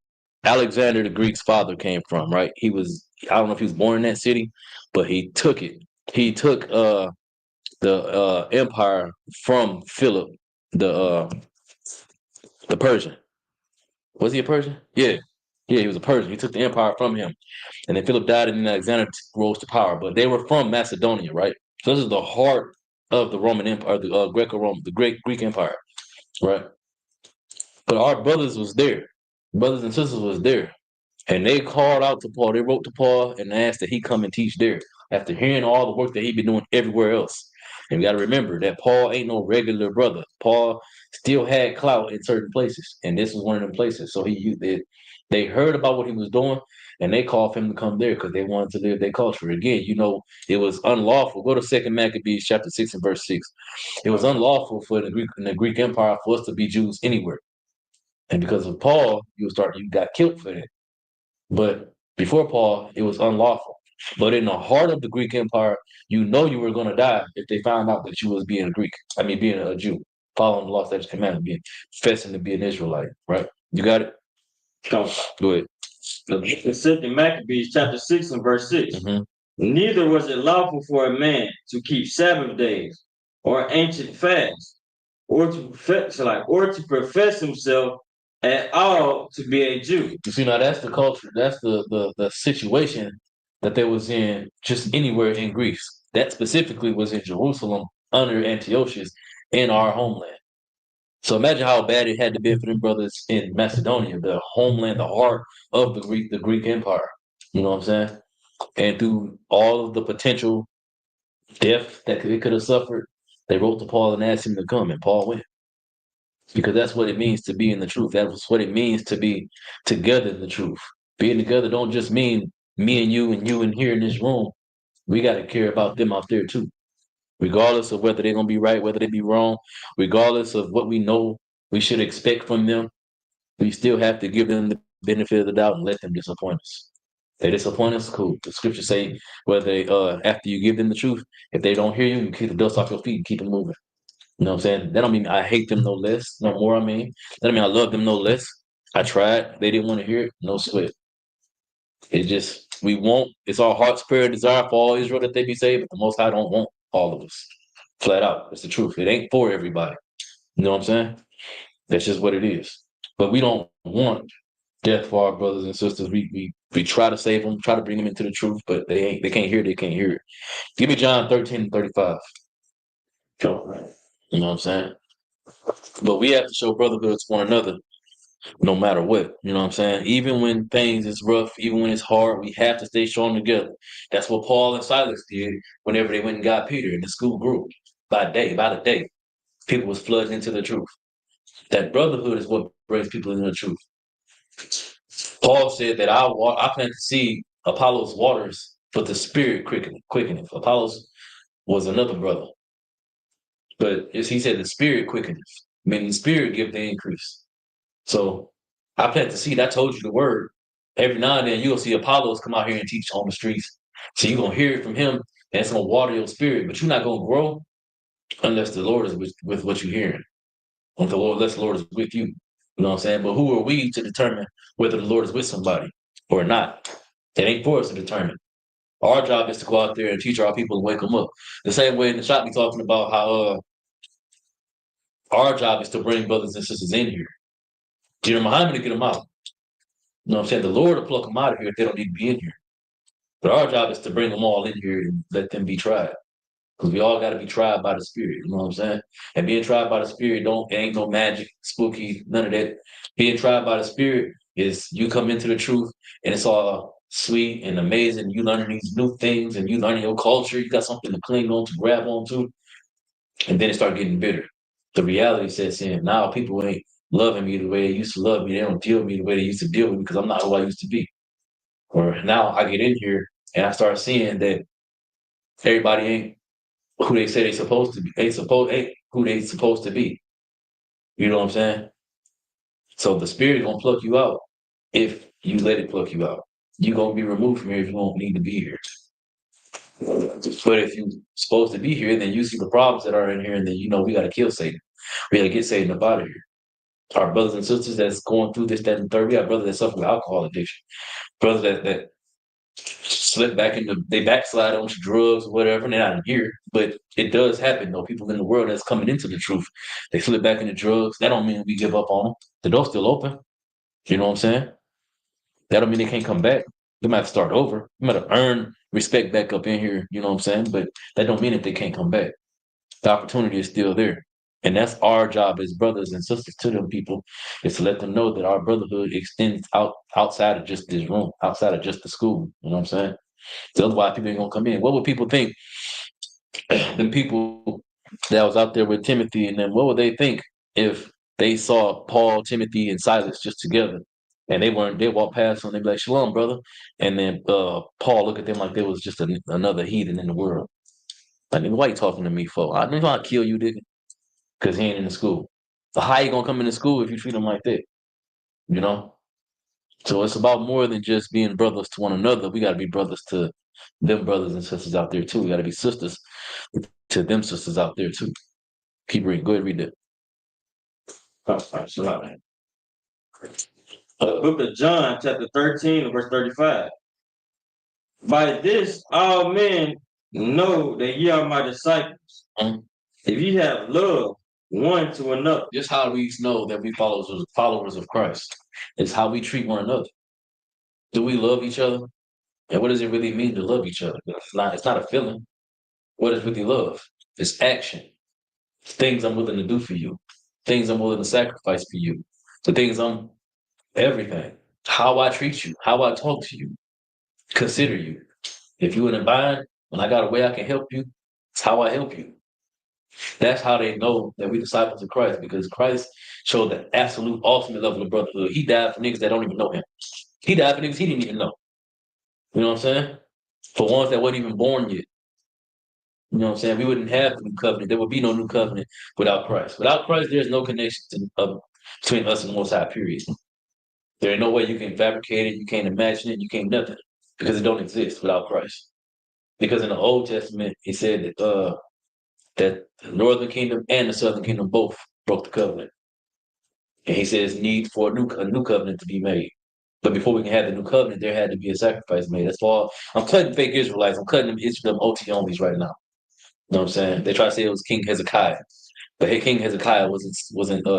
I: Alexander the Greek's father came from, right? I don't know if he was born in that city, but he took it. He took the empire from Philip, the Persian. Was he a Persian? Yeah. Yeah, he was a Persian. He took the empire from him. And then Philip died and then Alexander rose to power. But they were from Macedonia, right? So this is the heart of the Roman Empire, the Greco-Roman, the Greek Empire, right? But our brothers was there. Brothers and sisters was there. And they called out to Paul. They wrote to Paul and asked that he come and teach there after hearing all the work that he been doing everywhere else. And we got to remember that Paul ain't no regular brother. Paul still had clout in certain places, and this was one of them places. So they heard about what he was doing, and they called for him to come there because they wanted to live their culture. Again, it was unlawful. Go to 2 Maccabees chapter 6 and verse 6. It was unlawful for in the Greek Empire for us to be Jews anywhere. And because of Paul, you got killed for that. But before Paul, it was unlawful. But in the heart of the Greek Empire, you were going to die if they found out that you was being being a Jew, following the law, statutes, commandments, professing to be an Israelite, right? You got it? Go ahead.
K: The 2 Maccabees chapter 6 and verse 6.
I: Mm-hmm.
K: Neither was it lawful for a man to keep Sabbath days or ancient fasts, or to profess himself at all to be a Jew.
I: You see, now that's the culture. That's the situation that they was in just anywhere in Greece. That specifically was in Jerusalem under Antiochus in our homeland. So imagine how bad it had to be for them brothers in Macedonia, the homeland, the heart of the Greek Empire. You know what I'm saying? And through all of the potential death that it could have suffered, they wrote to Paul and asked him to come, and Paul went. Because that's what it means to be in the truth. That's what it means to be together in the truth. Being together don't just mean me and you and here in this room. We got to care about them out there too. Regardless of whether they're going to be right, whether they be wrong, regardless of what we know we should expect from them, we still have to give them the benefit of the doubt and let them disappoint us. They disappoint us, cool. The scriptures say whether they, after you give them the truth, if they don't hear you, you keep the dust off your feet and keep it moving. You know what I'm saying? That don't mean I hate them no less, no more. That don't mean I love them no less. I tried. They didn't want to hear it. No sweat. It's our heart's prayer desire for all Israel that they be saved, but the Most High don't want all of us. Flat out. It's the truth. It ain't for everybody. You know what I'm saying? That's just what it is. But we don't want death for our brothers and sisters. We try to save them, try to bring them into the truth, but they can't hear it. Give me John 13:35. Go. You know what I'm saying? But we have to show brotherhood to one another no matter what. You know what I'm saying? Even when things is rough, even when it's hard, we have to stay strong together. That's what Paul and Silas did whenever they went and got Peter, and the school grew by the day. People was flooding into the truth. That brotherhood is what brings people into the truth. Paul said that I plant the seed, Apollos waters, but the Spirit quickeneth. Apollos was another brother. But as he said, the Spirit quickeneth, meaning the Spirit give the increase. So I plant the seed. I told you the word. Every now and then you'll see Apollos come out here and teach on the streets. So you're going to hear it from him, and it's going to water your spirit. But you're not going to grow unless the Lord is with what you're hearing. Unless the Lord is with you. You know what I'm saying? But who are we to determine whether the Lord is with somebody or not? It ain't for us to determine. Our job is to go out there and teach our people and wake them up. The same way in the shop we talking about how our job is to bring brothers and sisters in here. Jeremiah Muhammad to get them out. You know what I'm saying? The Lord will pluck them out of here if they don't need to be in here. But our job is to bring them all in here and let them be tried. Because we all got to be tried by the Spirit. You know what I'm saying? And being tried by the Spirit ain't no magic, spooky, none of that. Being tried by the Spirit is you come into the truth and it's all sweet and amazing. You learning these new things and you learning your culture. You got something to cling on to, grab on to. And then it starts getting bitter. The reality sets in. Now people ain't loving me the way they used to love me. They don't deal with me the way they used to deal with me because I'm not who I used to be. Or now I get in here and I start seeing that everybody ain't who they say they supposed to be. Ain't who they supposed to be. You know what I'm saying? So the Spirit gonna pluck you out if you let it pluck you out. You're gonna be removed from here if you don't need to be here. But if you're supposed to be here, then you see the problems that are in here, and then we gotta kill Satan. We gotta get Satan up out of here. Our brothers and sisters that's going through this, that, and the third. We have brothers that suffer with alcohol addiction. Brothers that slip back they backslide on drugs or whatever, and they're not here. But it does happen, though. People in the world that's coming into the truth, they slip back into drugs. That don't mean we give up on them. The door's still open. You know what I'm saying? That don't mean they can't come back. They might have to start over. They might have earned respect back up in here, you know what I'm saying? But that don't mean that they can't come back. The opportunity is still there. And that's our job as brothers and sisters to them people, is to let them know that our brotherhood extends outside of just this room, outside of just the school. You know what I'm saying? So otherwise people ain't gonna come in. What would people think? The people that was out there with Timothy and them, what would they think if they saw Paul, Timothy, and Silas just together? And they walk past them, they'd be like, "Shalom, brother." And then Paul look at them like they was just another heathen in the world. Like, why you talking to me for? I know I'll kill you, nigga, because he ain't in the school. So how you gonna come into school if you treat him like that? You know? So it's about more than just being brothers to one another. We gotta be brothers to them brothers and sisters out there too. We gotta be sisters to them sisters out there too. Keep reading. Go ahead, read that.
K: Book of John, chapter 13, verse 35. By this all men know that ye are my disciples. If ye have love one to another.
I: Just how we know that we followers of Christ. It's how we treat one another. Do we love each other? And what does it really mean to love each other? It's not a feeling. What is really love? It's action. It's things I'm willing to do for you. Things I'm willing to sacrifice for you. The things I'm everything. How I treat you, how I talk to you, consider you. If you're in a bind, when I got a way I can help you, it's how I help you. That's how they know that we're disciples of Christ, because Christ showed the absolute ultimate level of brotherhood. He died for niggas that don't even know him. He died for niggas he didn't even know. You know what I'm saying? For ones that weren't even born yet. You know what I'm saying? We wouldn't have the new covenant. There would be no new covenant without Christ. Without Christ, there's no connection between us and the Most High, period. There ain't no way you can fabricate it, you can't imagine it, you can't nothing, because it don't exist without Christ. Because in the Old Testament, he said that that the northern kingdom and the southern kingdom both broke the covenant. And he says need for a new covenant to be made. But before we can have the new covenant, there had to be a sacrifice made. That's all. I'm cutting fake Israelites. I'm cutting them OT onlys right now. You know what I'm saying? They try to say it was King Hezekiah. But King Hezekiah wasn't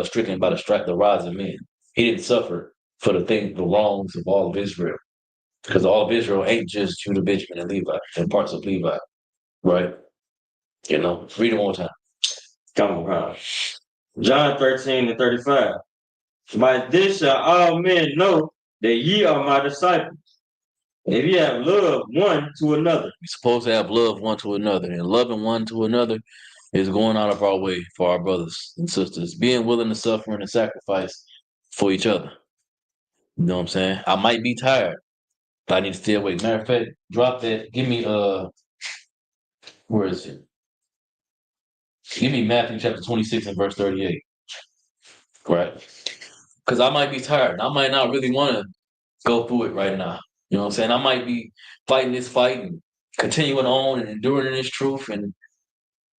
I: stricken by the rods of men. He didn't suffer for the wrongs of all of Israel. Because all of Israel ain't just Judah, Benjamin, and Levi, and parts of Levi. Right? You know, read it one more time.
K: Come on. John 13 and 35. By this shall all men know that ye are my disciples. If ye have love one to another.
I: We're supposed to have love one to another. And loving one to another is going out of our way for our brothers and sisters. Being willing to suffer and sacrifice for each other. You know what I'm saying? I might be tired, but I need to stay awake. Matter of fact, drop that. Give me where is it? Give me Matthew chapter 26 and verse 38. Right? Because I might be tired. I might not really want to go through it right now. You know what I'm saying? I might be fighting this fight and continuing on and enduring in this truth. And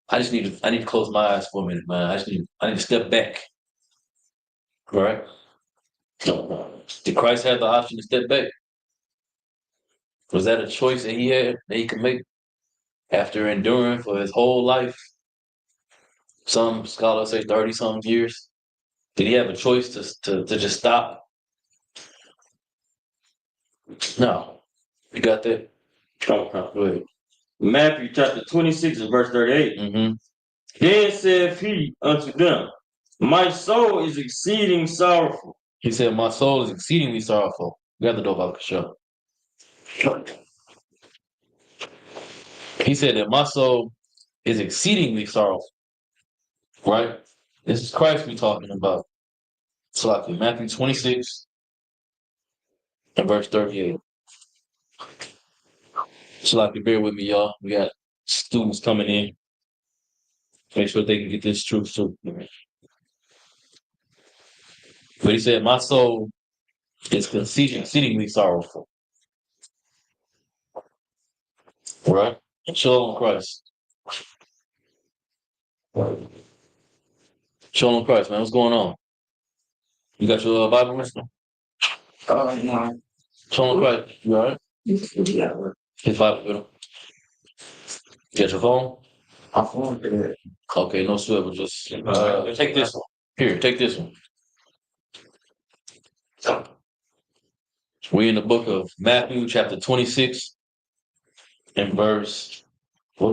I: I need to close my eyes for a minute, man. I need to step back. Right? Did Christ have the option to step back? Was that a choice that he had that he could make after enduring for his whole life? Some scholars say 30-some years. Did he have a choice to just stop? No. You got that? Go ahead.
K: Matthew chapter 26 and verse 38.
I: Mm-hmm.
K: Then saith he unto them, my soul is exceeding sorrowful.
I: He said, my soul is exceedingly sorrowful. You got the door about the show. He said that my soul is exceedingly sorrowful. Right? This is Christ we talking about. So like in Matthew 26 and verse 38. So like, bear with me, y'all. We got students coming in. Make sure they can get this truth too. But he said, my soul is exceedingly sorrowful. Right? Shalom Christ. Shalom Christ, man. What's going on? You got your Bible, mister?
G: No.
I: Shalom Christ. You all right?
G: Yeah.
I: His Bible with him. You got your phone?
G: My phone dead.
I: Okay, no swivel. Just take this one. Here, take this one. We in the book of Matthew, chapter 26, and what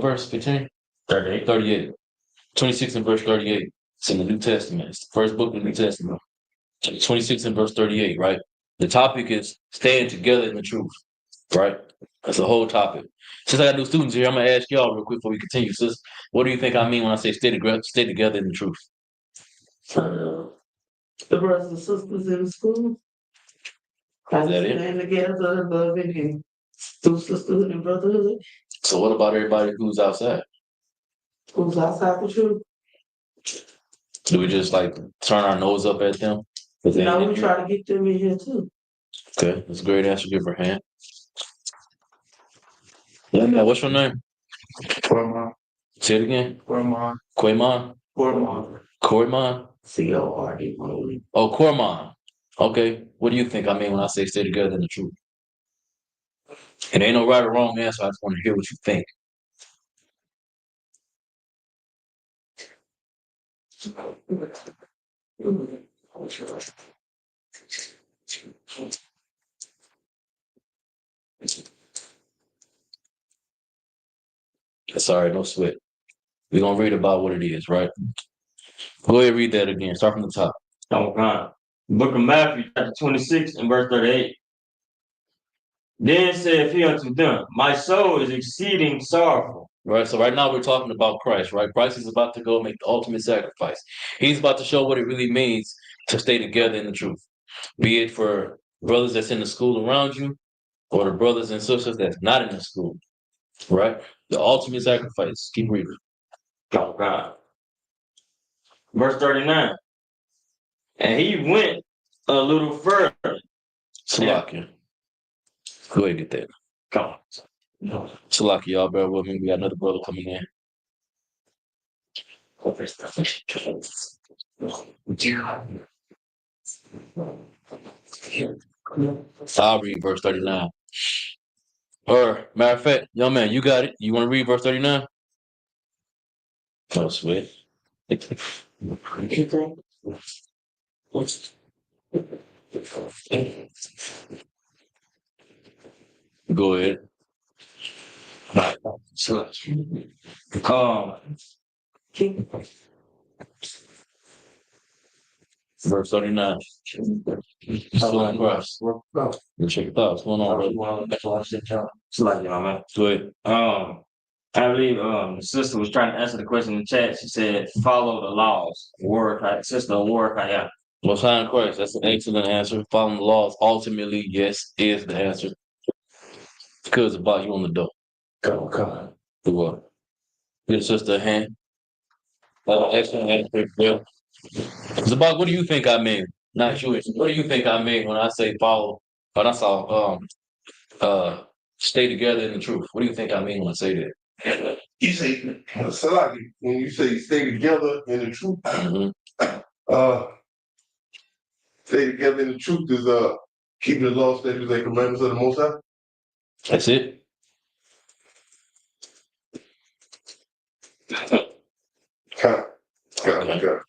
I: verse? 15?
K: 38.
I: 38. 26 and verse 38. It's in the New Testament. It's the first book of the New Testament. 26 and verse 38, right? The topic is staying together in the truth, right? That's the whole topic. Since I got new students here, I'm gonna ask y'all real quick before we continue. Sis, what do you think I mean when I say stay together in the truth?
G: The brothers and sisters in the school.
I: Is that it?
G: Stand together, loving and through sisterhood and brotherhood.
I: So what about everybody who's outside?
G: Who's outside the truth?
I: Do we just like turn our nose up at them? 'Cause they
G: You know,
I: ain't
G: we
I: in here?
G: try to get them in here too.
I: Okay, that's a great answer. Give her a hand. Yeah, what's your name?
G: Cormon.
I: Say it again.
G: Cormon.
I: Quaymon?
G: Cormon.
I: Cormon?
G: CORD.
I: Oh, Cormon. Okay. What do you think I mean when I say stay together in the truth? It ain't no right or wrong answer. I just want to hear what you think. Sorry, no sweat. We're gonna read about what it is, right? Go ahead and read that again. Start from the top.
K: Oh, God. Book of Matthew, chapter 26 and verse 38. Then said he unto them, my soul is exceeding sorrowful.
I: Right. So right now we're talking about Christ, right? Christ is about to go make the ultimate sacrifice. He's about to show what it really means to stay together in the truth. Be it for brothers that's in the school around you or the brothers and sisters that's not in the school. Right? The ultimate sacrifice. Keep reading.
K: Oh, God. Verse 39. And he went a little further.
I: Salakia. Go ahead and get that.
K: Come on.
I: Salakia, y'all bear with me. We got another brother coming in. I'll read verse 39. Or, matter of fact, young man, you got it. You want to read verse 39? Oh, sweet. Go ahead. Verse 39. Still on Christ. Check your thoughts. What's going on, brother? Go ahead.
K: I believe the sister was trying to answer the question in the chat. She said, follow the laws. Sister Warwick.
I: Most High in Christ. That's an excellent answer. Following the laws, ultimately, yes, is the answer. Because about you on the door.
K: Come on.
I: Do what? Give the sister a hand. Excellent answer, Bill. Zabak, what do you think I mean? Not you. What do you think I mean when I say follow? But I saw stay together in the truth. What do you think I mean when I say that?
L: You say, Salaki, when you say stay together in the truth, stay together in the truth is keeping the law, statutes, and commandments of the Most High.
I: That's it.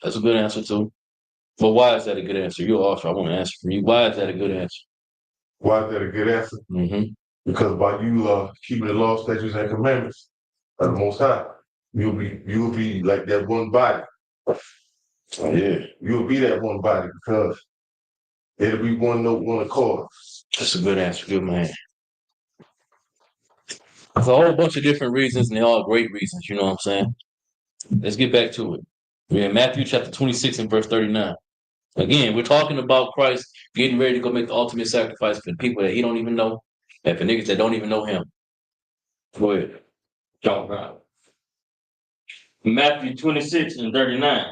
I: That's a good answer too. But why is that a good answer? You're also, I want to answer from you. Why is that a good answer?
L: Why is that a good answer? Because by you keeping the law, statutes, and commandments of the Most High, you'll be like that one body. Yeah, you'll be that one body because it'll be one accord.
I: That's a good answer. Good man. There's a whole bunch of different reasons, and they're all great reasons. You know what I'm saying? Let's get back to it. We're in Matthew chapter 26 and verse 39. Again, we're talking about Christ getting ready to go make the ultimate sacrifice for the people that he don't even know, and for niggas that don't even know him. Go ahead.
K: Matthew 26 and 39.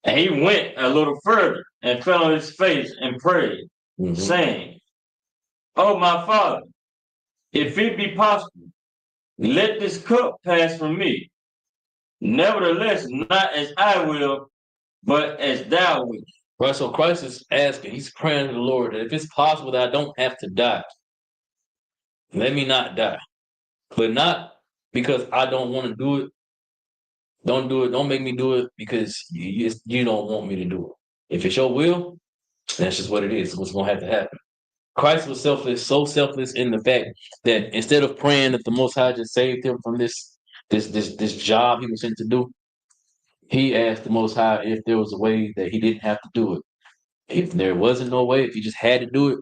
K: And he went a little further and fell on his face and prayed, saying, Oh, my Father, if it be possible, let this cup pass from me. Nevertheless, not as I will, but as thou wilt.
I: Right, so Christ is asking, he's praying to the Lord that if it's possible that I don't have to die, let me not die. But not because I don't want to do it. Don't do it. Don't make me do it because you don't want me to do it. If it's your will, that's just what it is. It's what's going to have to happen. Christ was selfless, so selfless in the fact that instead of praying that the Most High just saved him from this job he was sent to do, he asked the Most High if there was a way that he didn't have to do it. If there wasn't no way, if he just had to do it,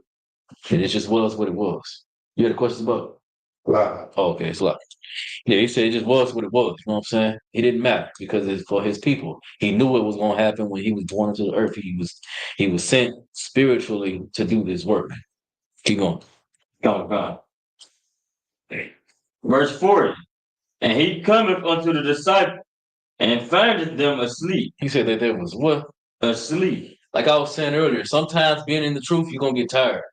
I: then it just was what it was. You had a question about?
L: Wow.
I: Oh, okay, it's a lot. Yeah, he said it just was what it was. You know what I'm saying? It didn't matter because it's for his people. He knew it was going to happen when he was born into the earth. He was sent spiritually to do this work. Keep going.
K: God. Verse 40. And he cometh unto the disciples and findeth them asleep.
I: He said that there was what?
K: Asleep.
I: Like I was saying earlier, sometimes being in the truth, you're going to get tired.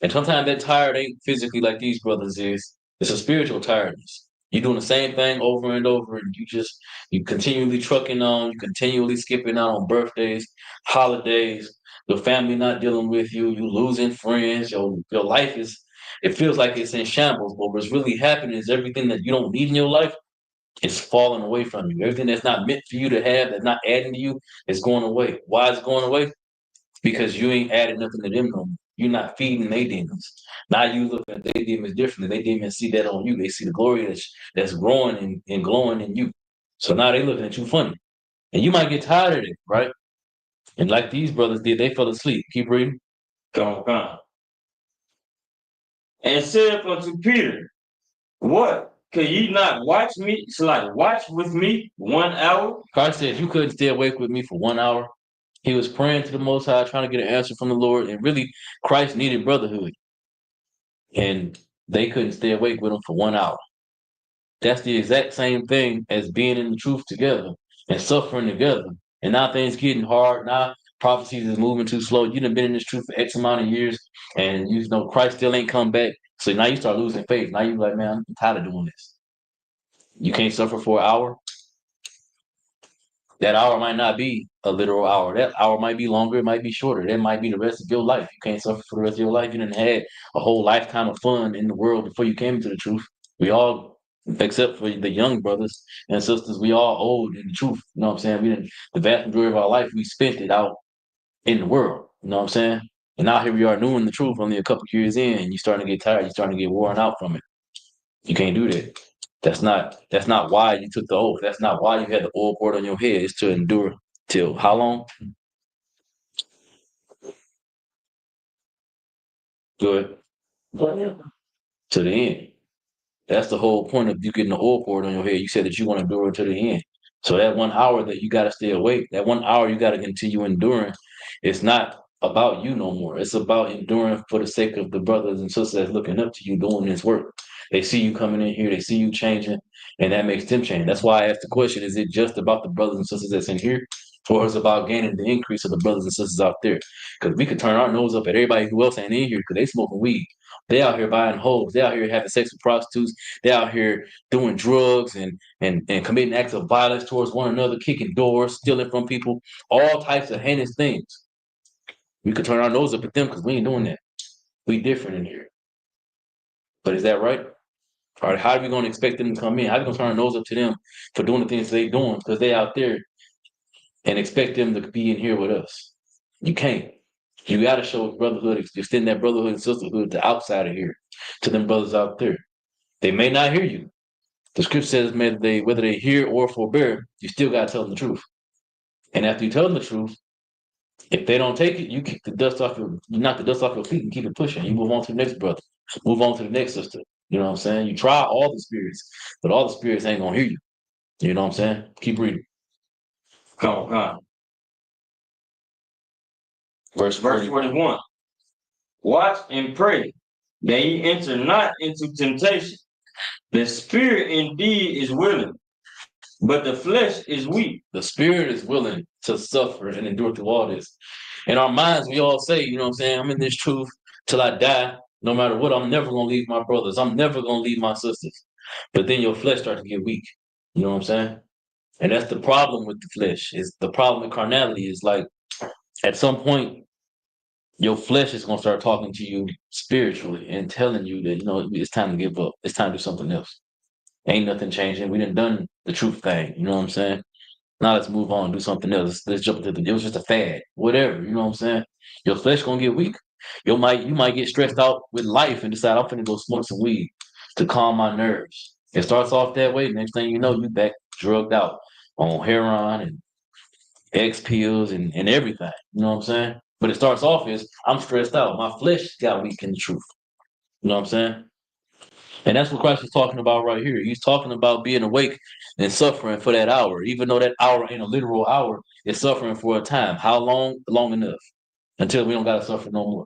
I: And sometimes that tired ain't physically like these brothers is. It's a spiritual tiredness. You're doing the same thing over and over, and you continually trucking on, you continually skipping out on birthdays, holidays, your family not dealing with you, you losing friends, your life it feels like it's in shambles, but what's really happening is everything that you don't need in your life is falling away from you. Everything that's not meant for you to have, that's not adding to you, is going away. Why is it going away? Because you ain't adding nothing to them no more. You're not feeding their demons. Now you look at their demons differently. They demons see that on you. They see the glory that's growing and glowing in you. So now they looking at you funny. And you might get tired of it, right? And like these brothers did, they fell asleep. Keep reading.
K: Come. And said unto Peter, what? Could ye not watch with me 1 hour?
I: Christ said, you couldn't stay awake with me for 1 hour. He was praying to the Most High, trying to get an answer from the Lord. And really, Christ needed brotherhood. And they couldn't stay awake with him for 1 hour. That's the exact same thing as being in the truth together and suffering together. And now things getting hard. Now prophecies is moving too slow. You done been in this truth for X amount of years, and you know Christ still ain't come back. So now you start losing faith. Now you're like, man, I'm tired of doing this. You can't suffer for an hour. That hour might not be a literal hour. That hour might be longer. It might be shorter. That might be the rest of your life. You can't suffer for the rest of your life. You didn't had a whole lifetime of fun in the world before you came into the truth. We all, except for the young brothers and sisters, we all old in the truth. You know what I'm saying? The vast majority of our life, we spent it out in the world. You know what I'm saying? And now here we are new in the truth, only a couple years in, and you're starting to get tired. You're starting to get worn out from it. You can't do that. That's not why you took the oath. That's not why you had the oil poured on your head. It's to endure till how long? Good. To the end. That's the whole point of you getting the oil poured on your head. You said that you want to endure to the end. So that 1 hour that you got to stay awake, that 1 hour you got to continue enduring, it's not about you no more. It's about enduring for the sake of the brothers and sisters that's looking up to you doing this work. They see you coming in here, they see you changing, and that makes them change. That's why I asked the question, is it just about the brothers and sisters that's in here? Or is it about gaining the increase of the brothers and sisters out there? Because we could turn our nose up at everybody who else ain't in here because they smoking weed. They out here buying hoes. They out here having sex with prostitutes. They out here doing drugs and committing acts of violence towards one another, kicking doors, stealing from people, all types of heinous things. We could turn our nose up at them because we ain't doing that. We different in here. But is that right? All right, how are we going to expect them to come in? How are we going to turn our nose up to them for doing the things they doing because they out there and expect them to be in here with us? You can't. You got to show brotherhood, extend that brotherhood and sisterhood to outside of here, to them brothers out there. They may not hear you. The scripture says whether they hear or forbear, you still got to tell them the truth. And after you tell them the truth, if they don't take it, you knock the dust off your feet and keep it pushing. You move on to the next brother, move on to the next sister. You know what I'm saying? You try all the spirits, but all the spirits ain't gonna hear you. You know what I'm saying? Keep reading.
K: Come on.
I: Verse
K: 41. Watch and pray that ye enter not into temptation. The spirit indeed is willing, but the flesh is weak.
I: The spirit is willing to suffer and endure through all this. In our minds, we all say, you know what I'm saying? I'm in this truth till I die. No matter what, I'm never going to leave my brothers. I'm never going to leave my sisters. But then your flesh starts to get weak. You know what I'm saying? And that's the problem with the flesh. Is the problem with carnality is like at some point, your flesh is going to start talking to you spiritually and telling you that, you know, it's time to give up. It's time to do something else. Ain't nothing changing. We done the truth thing. You know what I'm saying? Now let's move on and do something else. Let's jump into it was just a fad. Whatever. You know what I'm saying? Your flesh going to get weak. You might get stressed out with life and decide I'm finna go smoke some weed to calm my nerves. It starts off that way. Next thing you know, you back drugged out on heroin and X pills and everything. You know what I'm saying? But it starts off as I'm stressed out. My flesh got weak in the truth. You know what I'm saying? And that's what Christ is talking about right here. He's talking about being awake and suffering for that hour. Even though that hour ain't a literal hour, it's suffering for a time. How long? Long enough. Until we don't gotta suffer no more.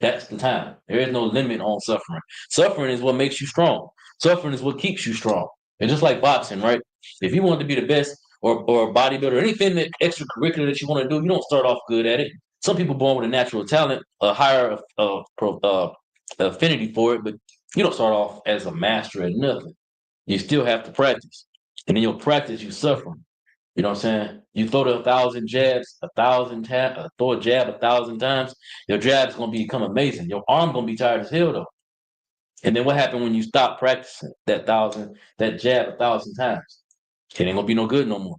I: That's the time. There is no limit on suffering. Suffering is what makes you strong. Suffering is what keeps you strong. And just like boxing, right? If you want to be the best or a bodybuilder, anything that extracurricular that you want to do, you don't start off good at it. Some people born with a natural talent, a higher affinity for it, but you don't start off as a master at nothing. You still have to practice. And in your practice, you suffer. You know what I'm saying? You throw the 1,000 jabs, 1,000 times, throw a jab 1,000 times, your jab's gonna become amazing. Your arm gonna be tired as hell though. And then what happened when you stop practicing that jab 1,000 times? It ain't gonna be no good no more.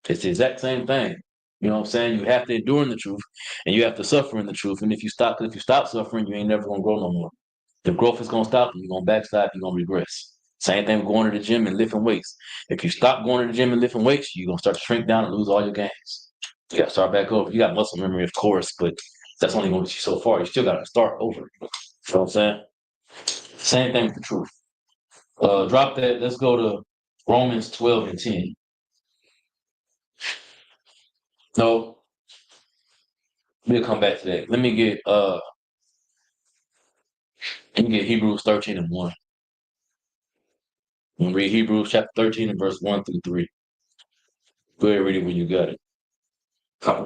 I: It's the exact same thing. You know what I'm saying? You have to endure in the truth and you have to suffer in the truth. And if you stop suffering, you ain't never gonna grow no more. The growth is gonna stop and you're gonna backslide, you're gonna regress. Same thing with going to the gym and lifting weights. If you stop going to the gym and lifting weights, you're gonna start to shrink down and lose all your gains. You gotta start back over. You got muscle memory, of course, but that's only gonna get you so far. You still gotta start over. You know what I'm saying? Same thing with the truth. Drop that. Let's go to Romans 12 and 10. No, we'll come back to that. Let me get Hebrews 13 and 1. I'm gonna read Hebrews chapter 13 and verse 1 through 3. Go ahead and read it when you got it.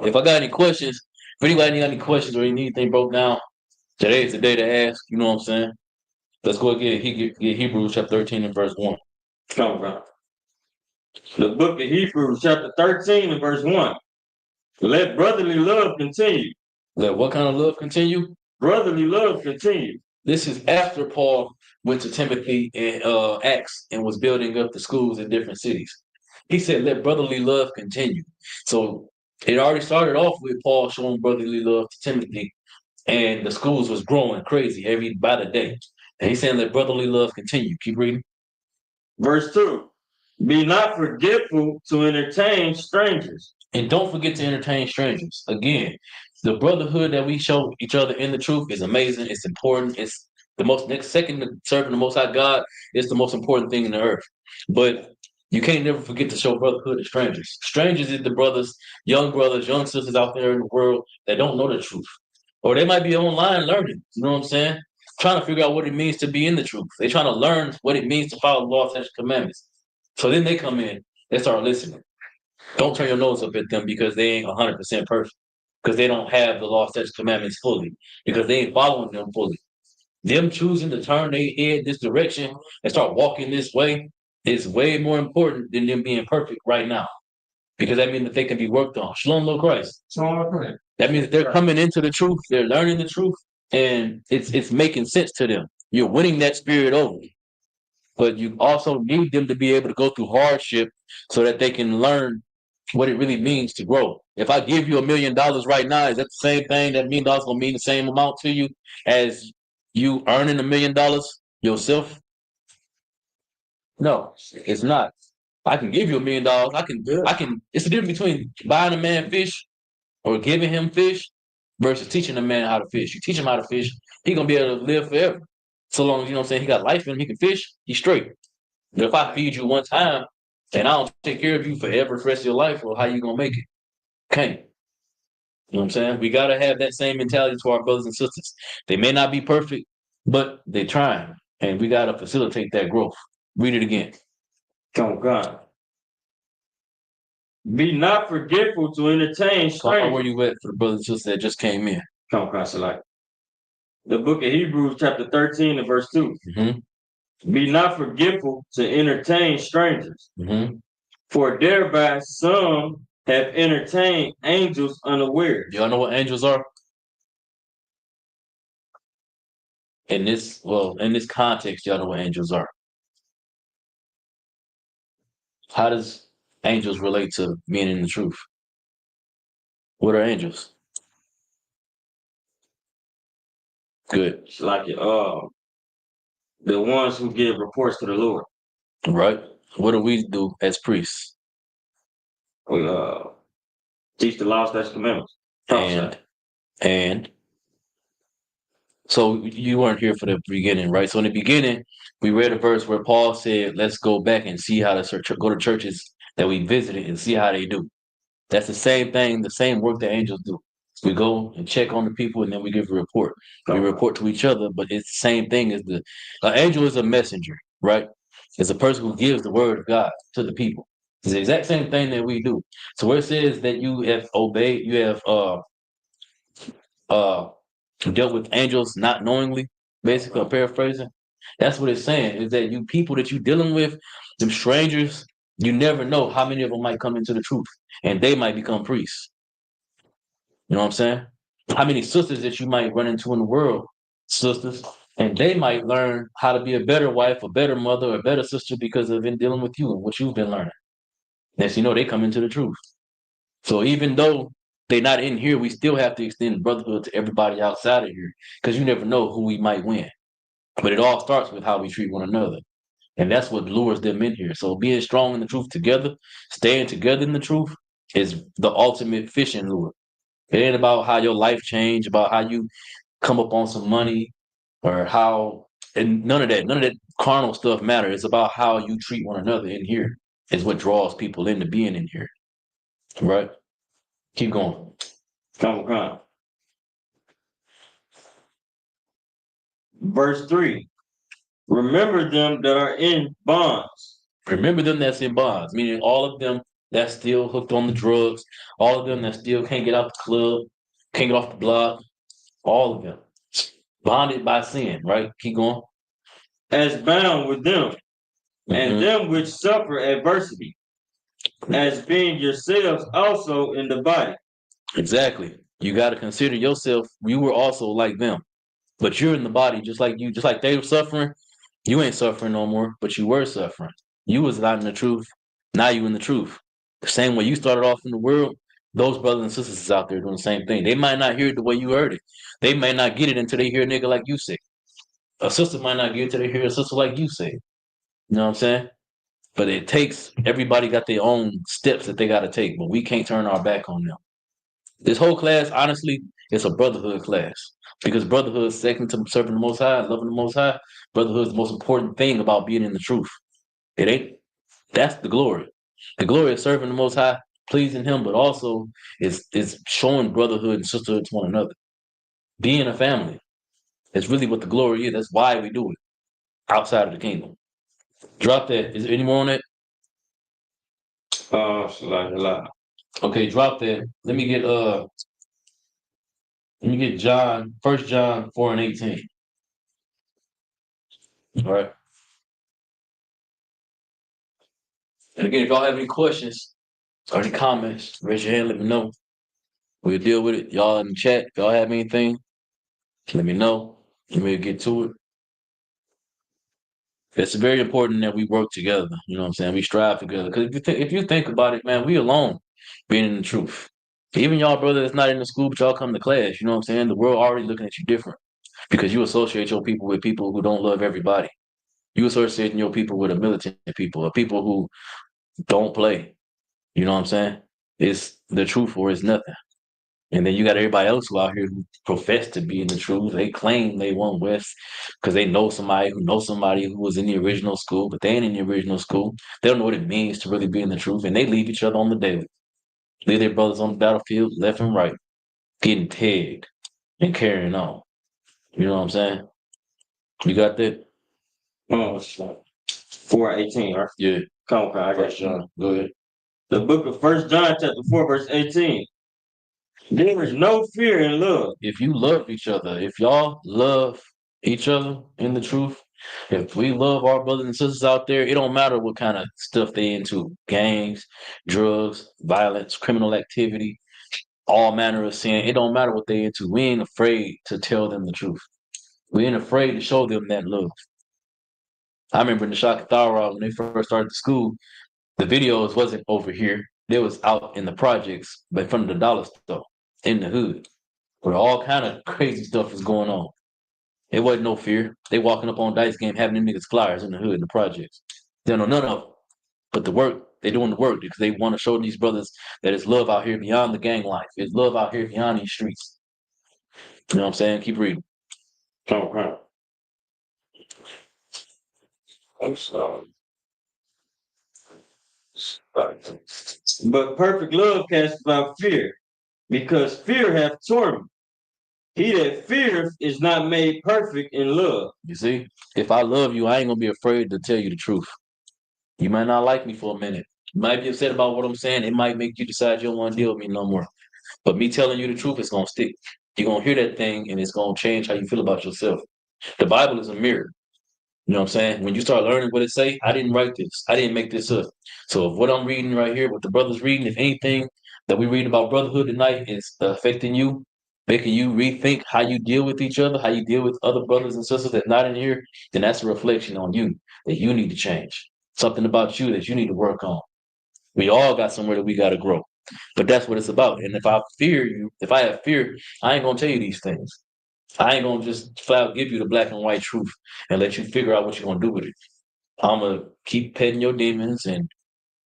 I: If I got any questions, if anybody got any questions or you need anything broke down, today is the day to ask. You know what I'm saying? Let's go get Hebrews chapter 13 and verse 1.
K: Come, bro. The book of Hebrews, chapter 13 and verse 1. Let brotherly love continue.
I: Let what kind of love continue?
K: Brotherly love continue.
I: This is after Paul went to Timothy in Acts and was building up the schools in different cities. He said, let brotherly love continue. So it already started off with Paul showing brotherly love to Timothy, and the schools was growing crazy by the day. And he's saying, let brotherly love continue. Keep reading.
K: Verse 2. Be not forgetful to entertain strangers.
I: And don't forget to entertain strangers. Again, the brotherhood that we show each other in the truth is amazing. It's important. It's the most second to serving the Most High God. It's the most important thing in the earth. But you can't never forget to show brotherhood to strangers. Strangers is the brothers, young sisters out there in the world that don't know the truth. Or they might be online learning. You know what I'm saying? Trying to figure out what it means to be in the truth. They're trying to learn what it means to follow the law, statutes, commandments. So then they come in, they start listening. Don't turn your nose up at them because they ain't 100% perfect. Because they don't have the law, statutes, commandments fully. Because they ain't following them fully. Them choosing to turn their head this direction and start walking this way is way more important than them being perfect right now. Because that means that they can be worked on. Shalom, Lord Christ. That means that they're coming into the truth, they're learning the truth, and it's making sense to them. You're winning that spirit over. But you also need them to be able to go through hardship so that they can learn what it really means to grow. If I give you $1 million right now, is that the same thing? That $1 million gonna mean the same amount to you as you earning $1 million yourself? No, it's not. I can give you $1 million. I can. It's the difference between buying a man fish or giving him fish versus teaching a man how to fish. You teach him how to fish, he gonna be able to live forever. So long as you know what I'm saying, he got life in him, he can fish, he's straight. But if I feed you one time and I don't take care of you forever for the rest of your life, well, how you gonna make it? Can't. You know what I'm saying? We gotta have that same mentality to our brothers and sisters. They may not be perfect, but they're trying. And we gotta facilitate that growth. Read it again.
K: Come, God. Be not forgetful to entertain strangers.
I: Where you at for the brothers and sisters that just came in?
K: Come, God, select. The book of Hebrews, chapter 13 and verse 2.
I: Mm-hmm.
K: Be not forgetful to entertain strangers.
I: Mm-hmm.
K: For thereby some have entertained angels unaware.
I: Y'all know what angels are? In this context, y'all know what angels are. How does angels relate to being in the truth? What are angels? Good.
K: It's like the ones who give reports to the Lord.
I: Right. What do we do as priests?
K: We teach the law, statutes, commandments.
I: And so you weren't here for the beginning, right? So in the beginning, we read a verse where Paul said, "Let's go back and see how to go to churches that we visited and see how they do." That's the same thing, the same work that angels do. We go and check on the people, and then we give a report. We report to each other, but it's the same thing as the angel is a messenger, right? It's a person who gives the word of God to the people. It's the exact same thing that we do. So where it says that you have obeyed, you have dealt with angels not knowingly, basically, I'm paraphrasing. That's what it's saying, is that you people that you're dealing with, them strangers, you never know how many of them might come into the truth, and they might become priests. You know what I'm saying? How many sisters that you might run into in the world, sisters, and they might learn how to be a better wife, a better mother, a better sister because of in dealing with you and what you've been learning. Next, you know, they come into the truth. So even though they're not in here, we still have to extend brotherhood to everybody outside of here because you never know who we might win. But it all starts with how we treat one another. And that's what lures them in here. So being strong in the truth together, staying together in the truth is the ultimate fishing lure. It ain't about how your life changed, about how you come up on some money or how, and none of that carnal stuff matters. It's about how you treat one another in here is what draws people into being in here. Right? Keep going.
K: Come. Verse 3. Remember them that are in bonds.
I: Remember them that's in bonds, meaning all of them that's still hooked on the drugs, all of them that still can't get out the club, can't get off the block, all of them. Bonded by sin, right? Keep going.
K: As bound with them, and them which suffer adversity, as being yourselves also in the body.
I: Exactly. You got to consider yourself, you were also like them, but you're in the body just like they were suffering. You ain't suffering no more, but you were suffering. You was not in the truth. Now you in the truth. The same way you started off in the world, those brothers and sisters is out there doing the same thing. They might not hear it the way you heard it. They may not get it until they hear a nigga like you say. A sister might not get it until they hear a sister like you say. You know what I'm saying? But it takes, everybody got their own steps that they got to take, but we can't turn our back on them. This whole class, honestly, it's a brotherhood class. Because brotherhood is second to serving the Most High, loving the Most High. Brotherhood is the most important thing about being in the truth. It ain't. That's the glory. The glory is serving the Most High, pleasing Him, but also is showing brotherhood and sisterhood to one another. Being a family. It's really what the glory is. That's why we do it. Outside of the kingdom. Drop that. Is there any more on that? Okay, drop that. Let me get John, 1 John 4:18. All right. And again, if y'all have any questions or any comments, raise your hand, let me know. We'll deal with it. Y'all in the chat, if y'all have anything, let me know. And we'll get to it. It's very important that we work together. You know what I'm saying? We strive together. Because if you think about it, man, we alone being in the truth. Even y'all brother that's not in the school, but y'all come to class, you know what I'm saying? The world already looking at you different. Because you associate your people with people who don't love everybody. You associate your people with a militant people, or people who don't play. You know what I'm saying? It's the truth or it's nothing. And then you got everybody else who out here who profess to be in the truth. They claim they want West because they know somebody who was in the original school, but they ain't in the original school. They don't know what it means to really be in the truth. And they leave each other on the daily. Leave their brothers on the battlefield, left and right, getting pegged and carrying on. You know what I'm saying? You got that?
K: Oh, 4:18, right?
I: Yeah.
K: Come, I got you.
I: Go ahead.
K: The book of 1 John chapter 4, verse 18. There is no fear in love.
I: If you love each other, if y'all love each other in the truth, if we love our brothers and sisters out there, it don't matter what kind of stuff they into. Gangs, drugs, violence, criminal activity, all manner of sin. It don't matter what they into. We ain't afraid to tell them the truth. We ain't afraid to show them that love. I remember in the Shaka Thara, when they first started the school, the videos wasn't over here. They was out in the projects, but in front of the dollar store, in the hood, where all kind of crazy stuff was going on. It wasn't no fear. They walking up on dice game, having them niggas flyers in the hood, in the projects. They don't know none of them. But the work, they doing the work because they want to show these brothers that it's love out here beyond the gang life. It's love out here beyond these streets. You know what I'm saying? Keep reading.
K: Okay. I'm sorry. But perfect love casts out fear, because fear hath torment. He that feareth is not made perfect in love.
I: You see, if I love you, I ain't gonna be afraid to tell you the truth. You might not like me for a minute. You might be upset about what I'm saying. It might make you decide you don't want to deal with me no more. But me telling you the truth is gonna stick. You're gonna hear that thing and it's gonna change how you feel about yourself. The Bible is a mirror. You know what I'm saying? When you start learning what it say, I didn't write this. I didn't make this up. So if what I'm reading right here, what the brothers reading, if anything that we read about brotherhood tonight is affecting you, making you rethink how you deal with each other, how you deal with other brothers and sisters that's not in here, then that's a reflection on you that you need to change. Something about you that you need to work on. We all got somewhere that we got to grow. But that's what it's about. And if I fear you, if I have fear, I ain't going to tell you these things. I ain't going to just flat out give you the black and white truth and let you figure out what you're going to do with it. I'm going to keep petting your demons and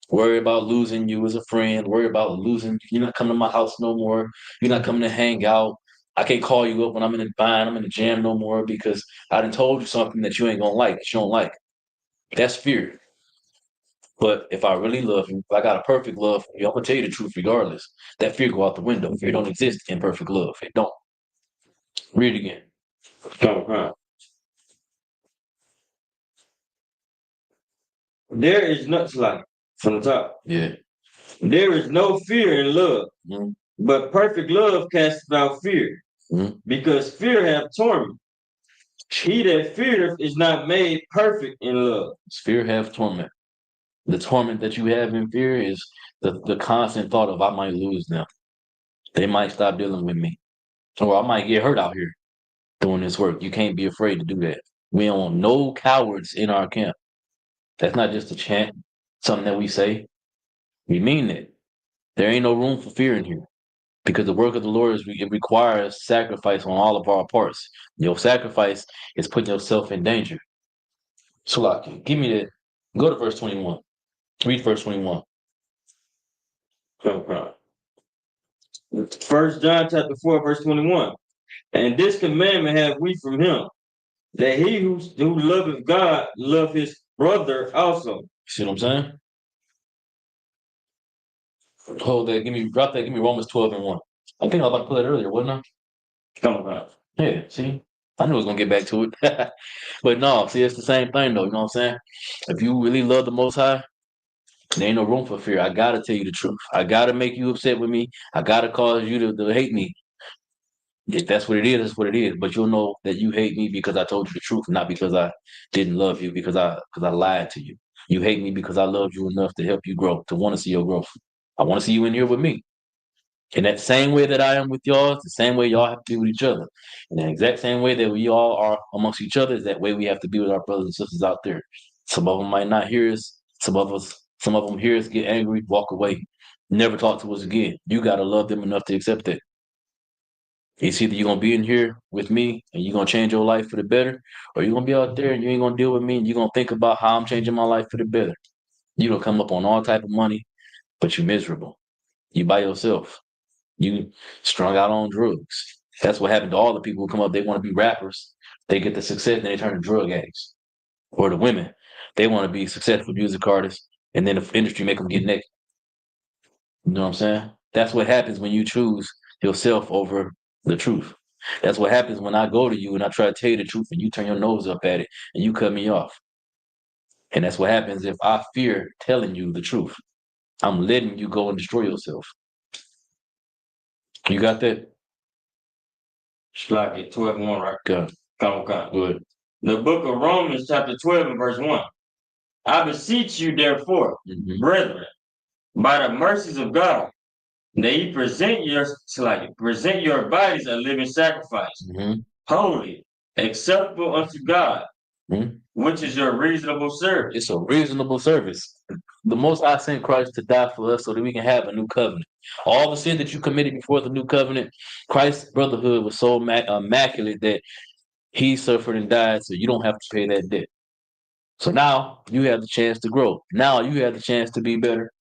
I: worry about losing you as a friend, worry about losing, you're not coming to my house no more. You're not coming to hang out. I can't call you up when I'm in the bind, I'm in the jam no more because I done told you something that you ain't going to like, that you don't like. That's fear. But if I really love you, if I got a perfect love for you, I'm going to tell you the truth regardless. That fear go out the window. Fear don't exist in perfect love. It don't. Read it again.
K: Okay. There is not like from the top.
I: Yeah.
K: There is no fear in love,
I: Mm-hmm.
K: but perfect love casts out fear, because fear hath torment. He that feareth is not made perfect in love.
I: Fear hath torment. The torment that you have in fear is the constant thought of I might lose them. They might stop dealing with me. Or I might get hurt out here doing this work. You can't be afraid to do that. We don't want no cowards in our camp. That's not just a chant, something that we say. We mean it. There ain't no room for fear in here. Because the work of the Lord it requires sacrifice on all of our parts. Your sacrifice is putting yourself in danger. Salaki, give me that. Go to verse 21. Read verse 21.
K: Okay. 1 John chapter 4, verse 21. And this commandment have we from him, that he who loveth God love his brother also.
I: See what I'm saying? Hold that, drop that, give me Romans 12 and 1. I think I was about to put that earlier, wasn't I?
K: Come on.
I: Yeah, see? I knew I was gonna get back to it. But no, see, it's the same thing though, you know what I'm saying? If you really love the Most High, there ain't no room for fear. I gotta tell you the truth. I gotta make you upset with me. I gotta cause you to hate me. If that's what it is, that's what it is. But you'll know that you hate me because I told you the truth, not because I didn't love you, because I lied to you. You hate me because I loved you enough to help you grow, to want to see your growth. I want to see you in here with me. In that same way that I am with y'all, it's the same way y'all have to be with each other. In the exact same way that we all are amongst each other, is that way we have to be with our brothers and sisters out there. Some of them might not hear us. Some of them hear us, get angry, walk away, never talk to us again. You got to love them enough to accept that. It's either you're going to be in here with me and you're going to change your life for the better, or you're going to be out there and you ain't going to deal with me and you're going to think about how I'm changing my life for the better. You're going to come up on all type of money, but you're miserable. You by yourself. You strung out on drugs. That's what happened to all the people who come up. They want to be rappers. They get the success, and they turn to drug addicts. Or the women. They want to be successful music artists, and then the industry make them get naked. You know what I'm saying? That's what happens when you choose yourself over the truth. That's what happens when I go to you and I try to tell you the truth and you turn your nose up at it and you cut me off. And that's what happens if I fear telling you the truth. I'm letting you go and destroy yourself. You got that?
K: Like it, 12 and 1, right?
I: Good.
K: Good. The book of Romans, chapter 12 and verse 1. I beseech you, therefore, brethren, by the mercies of God, that ye present your bodies a living sacrifice, holy, acceptable unto God, which is your reasonable service.
I: It's a reasonable service. The Most High sent Christ to die for us so that we can have a new covenant. All the sin that you committed before the new covenant, Christ's brotherhood was so immaculate that He suffered and died, so you don't have to pay that debt. So now you have the chance to grow. Now you have the chance to be better.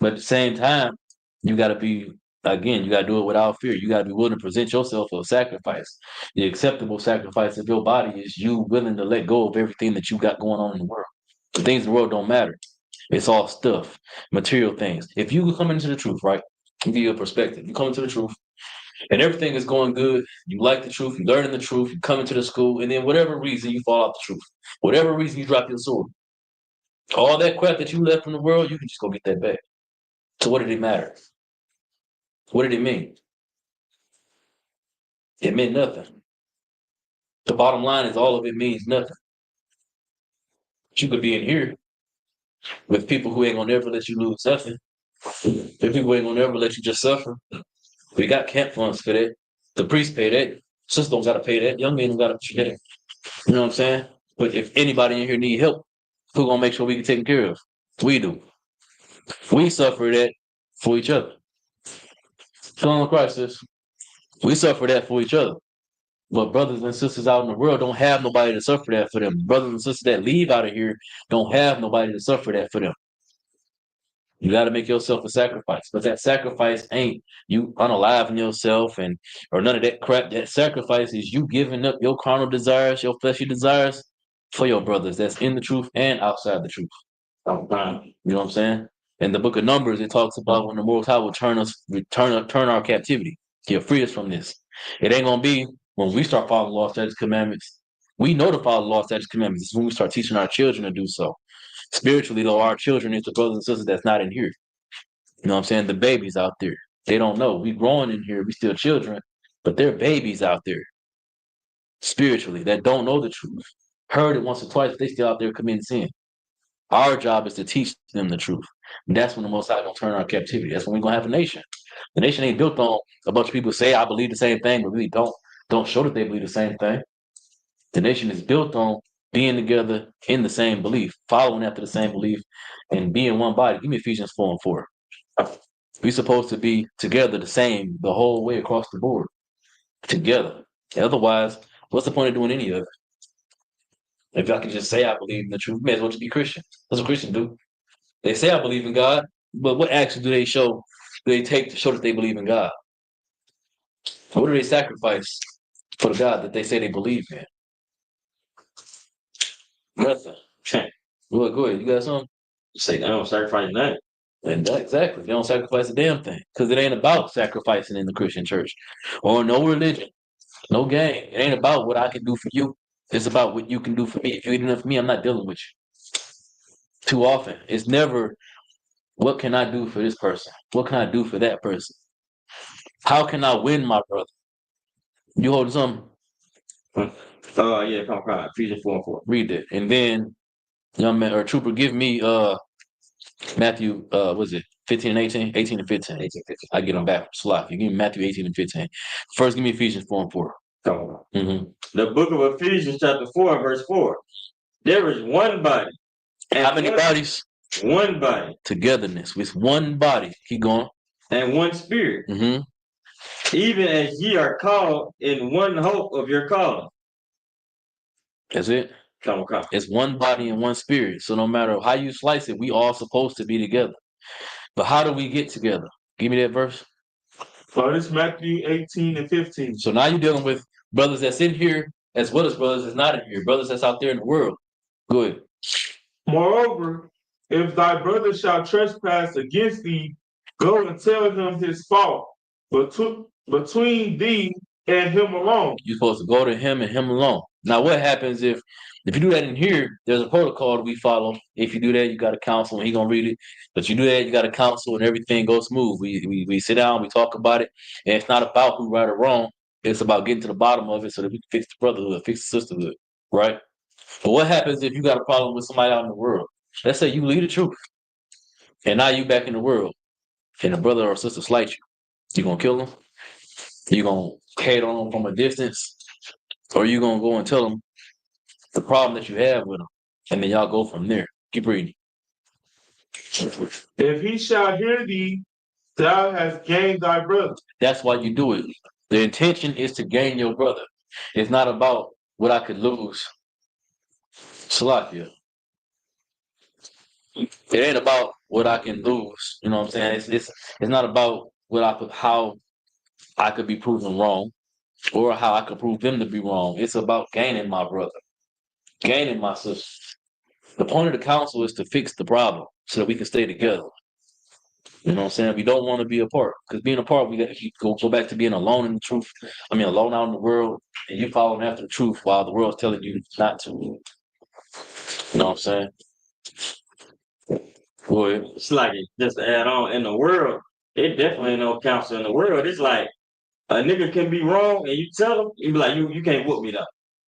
I: But at the same time, you got to be, again, you got to do it without fear. You got to be willing to present yourself for a sacrifice. The acceptable sacrifice of your body is you willing to let go of everything that you got going on in the world. The things in the world don't matter. It's all stuff, material things. If you come into the truth, right? I'll give you a perspective. You come into the truth and everything is going good. You like the truth. You learning the truth. You come into the school, and then whatever reason you fall off the truth, whatever reason you drop your sword, all that crap that you left from the world, you can just go get that back. So what did it matter? What did it mean? It meant nothing. The bottom line is all of it means nothing. But you could be in here with people who ain't gonna never let you lose nothing. The people who ain't gonna never let you just suffer. We got camp funds for that. The priests pay that. Sisters don't gotta pay that. Young men don't gotta pay that. You know what I'm saying? But if anybody in here need help, who gonna make sure we get taken care of? We do. We suffer that for each other. Shalom Christ, sis. We suffer that for each other. But brothers and sisters out in the world don't have nobody to suffer that for them. Brothers and sisters that leave out of here don't have nobody to suffer that for them. You got to make yourself a sacrifice. But that sacrifice ain't you unaliving yourself or none of that crap. That sacrifice is you giving up your carnal desires, your fleshy desires for your brothers that's in the truth and outside the truth. You know what I'm saying? In the book of Numbers, it talks about when the Most High will turn our captivity. He'll free us from this. It ain't gonna be when we start following law, statutes, commandments. We know to follow law, statutes, commandments. It's when we start teaching our children to do so. Spiritually, though, our children is the brothers and sisters that's not in here. You know what I'm saying? The babies out there. They don't know. We growing in here. We still children, but they're babies out there. Spiritually, that don't know the truth. Heard it once or twice, but they still out there committing sin. Our job is to teach them the truth. And that's when the Most High gonna turn our captivity. That's when we're gonna have a nation. The nation ain't built on a bunch of people say I believe the same thing, but really don't show that they believe the same thing. The nation is built on being together in the same belief, following after the same belief, and being one body. Give me Ephesians 4:4. We're supposed to be together the same the whole way across the board. Together. Otherwise, what's the point of doing any of it? If I can just say I believe in the truth, may as well just be Christian. That's what Christians do. They say I believe in God, but what actions do they take to show that they believe in God? What do they sacrifice for the God that they say they believe in? Nothing. Go ahead. You got something?
K: Say they don't sacrifice nothing.
I: And exactly. They don't sacrifice a damn thing. Because it ain't about sacrificing in the Christian church. Or no religion. No game. It ain't about what I can do for you. It's about what you can do for me. If you ain't enough for me, I'm not dealing with you. Too often. It's never, what can I do for this person? What can I do for that person? How can I win my brother? You holding something?
K: Yeah, come on. Ephesians 4:4.
I: Read it. And then, young man or trooper, give me Matthew, what is it? 15 and 18? 18 and 15.
K: 18, 15.
I: I get them back. Slot. You give me Matthew 18 and 15. First, give me Ephesians 4:4.
K: Come on.
I: Mm-hmm.
K: The book of Ephesians, chapter 4, verse 4. There is one body. And
I: how many bodies?
K: One body.
I: Togetherness. With one body. Keep going.
K: And one spirit.
I: Mm-hmm.
K: Even as ye are called in one hope of your calling.
I: That's it.
K: Come on.
I: It's one body and one spirit. So no matter how you slice it, we all supposed to be together. But how do we get together? Give me that verse.
M: This is Matthew 18 and 15.
I: So now you're dealing with brothers that's in here as well as brothers that's not in here. Brothers that's out there in the world. Go ahead.
M: Moreover, if thy brother shall trespass against thee, go and tell him his fault between thee and him alone.
I: You're supposed to go to him and him alone. Now, what happens if you do that in here? There's a protocol that we follow. If you do that, you got to counsel, and he's gonna read it. But you do that, you got to counsel, and everything goes smooth. We sit down, we talk about it, and it's not about who right or wrong. It's about getting to the bottom of it so that we can fix the brotherhood, fix the sisterhood, right? But what happens if you got a problem with somebody out in the world? Let's say you lead the truth, and now you back in the world, and a brother or sister slight you. You gonna kill them? You gonna hate on them from a distance? Or you gonna go and tell them the problem that you have with them, and then y'all go from there. Keep reading.
M: If he shall hear thee, thou hast gained thy brother.
I: That's why you do it. The intention is to gain your brother. It's not about what I could lose. Salakia. It ain't about what I can lose. You know what I'm saying? It's not about how I could be proven wrong or how I could prove them to be wrong. It's about gaining my brother, gaining my sister. The point of the council is to fix the problem so that we can stay together. You know what I'm saying? We don't want to be apart because being apart, we got to go back to being alone in the truth. I mean, alone out in the world, and you following after the truth while the world's telling you not to. You know what I'm saying? Go ahead.
K: It's like just to add on in the world, it definitely ain't no counsel in the world. It's like a nigga can be wrong and you tell him, you be like, you can't whoop me though.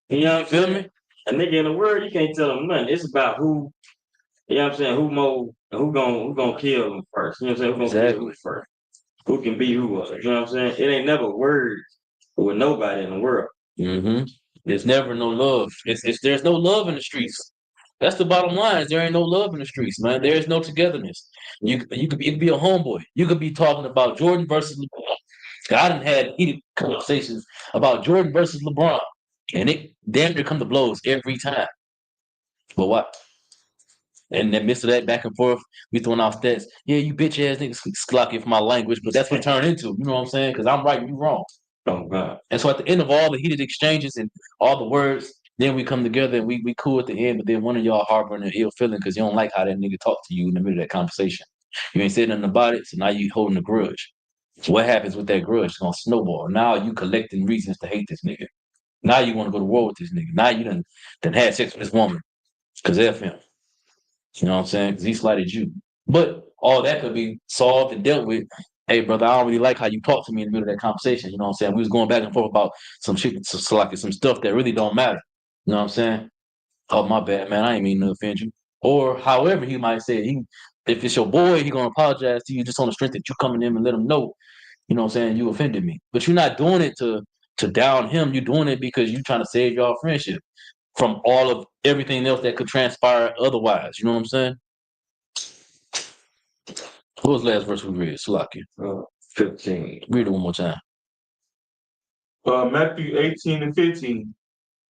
K: You know what I'm saying?
I: Me?
K: A nigga in the world, you can't tell him nothing. It's about who, you know what I'm saying, who gonna kill him first. You know what I'm saying? Who gonna kill him first? Who can be who was. You know what I'm saying? It ain't never words with nobody in the world.
I: Mm-hmm. There's never no love. There's no love in the streets. That's the bottom line. Is there ain't no love in the streets, man. There's no togetherness. You could be a homeboy. You could be talking about Jordan versus LeBron. I done had heated conversations about Jordan versus LeBron, and it damn near come to blows every time. But what? And then midst of that back and forth, we throwing out stats. Yeah, you bitch ass niggas sklocky for my language, but that's what it turned into. You know what I'm saying? Because I'm right, you wrong.
K: Oh God.
I: And so at the end of all the heated exchanges and all the words, then we come together and we cool at the end, but then one of y'all harboring an ill feeling because you don't like how that nigga talked to you in the middle of that conversation. You ain't said nothing about it, so now you holding a grudge. So what happens with that grudge? It's gonna snowball. Now you collecting reasons to hate this nigga. Now you want to go to war with this nigga. Now you done had sex with this woman. Cause F him. You know what I'm saying? Because he slighted you. But all that could be solved and dealt with. Hey, brother, I don't really like how you talk to me in the middle of that conversation. You know what I'm saying? We was going back and forth about some shit, some stuff that really don't matter. You know what I'm saying? Oh, my bad, man. I ain't mean to offend you. Or however he might say it. If it's your boy, he gonna apologize to you just on the strength that you coming in and let him know, you know what I'm saying, you offended me. But you're not doing it to down him. You're doing it because you're trying to save y'all friendship from all of everything else that could transpire otherwise. You know what I'm saying? What was the last verse we read? Salakia.
K: 15.
I: Read it one more time.
M: Matthew 18 and 15.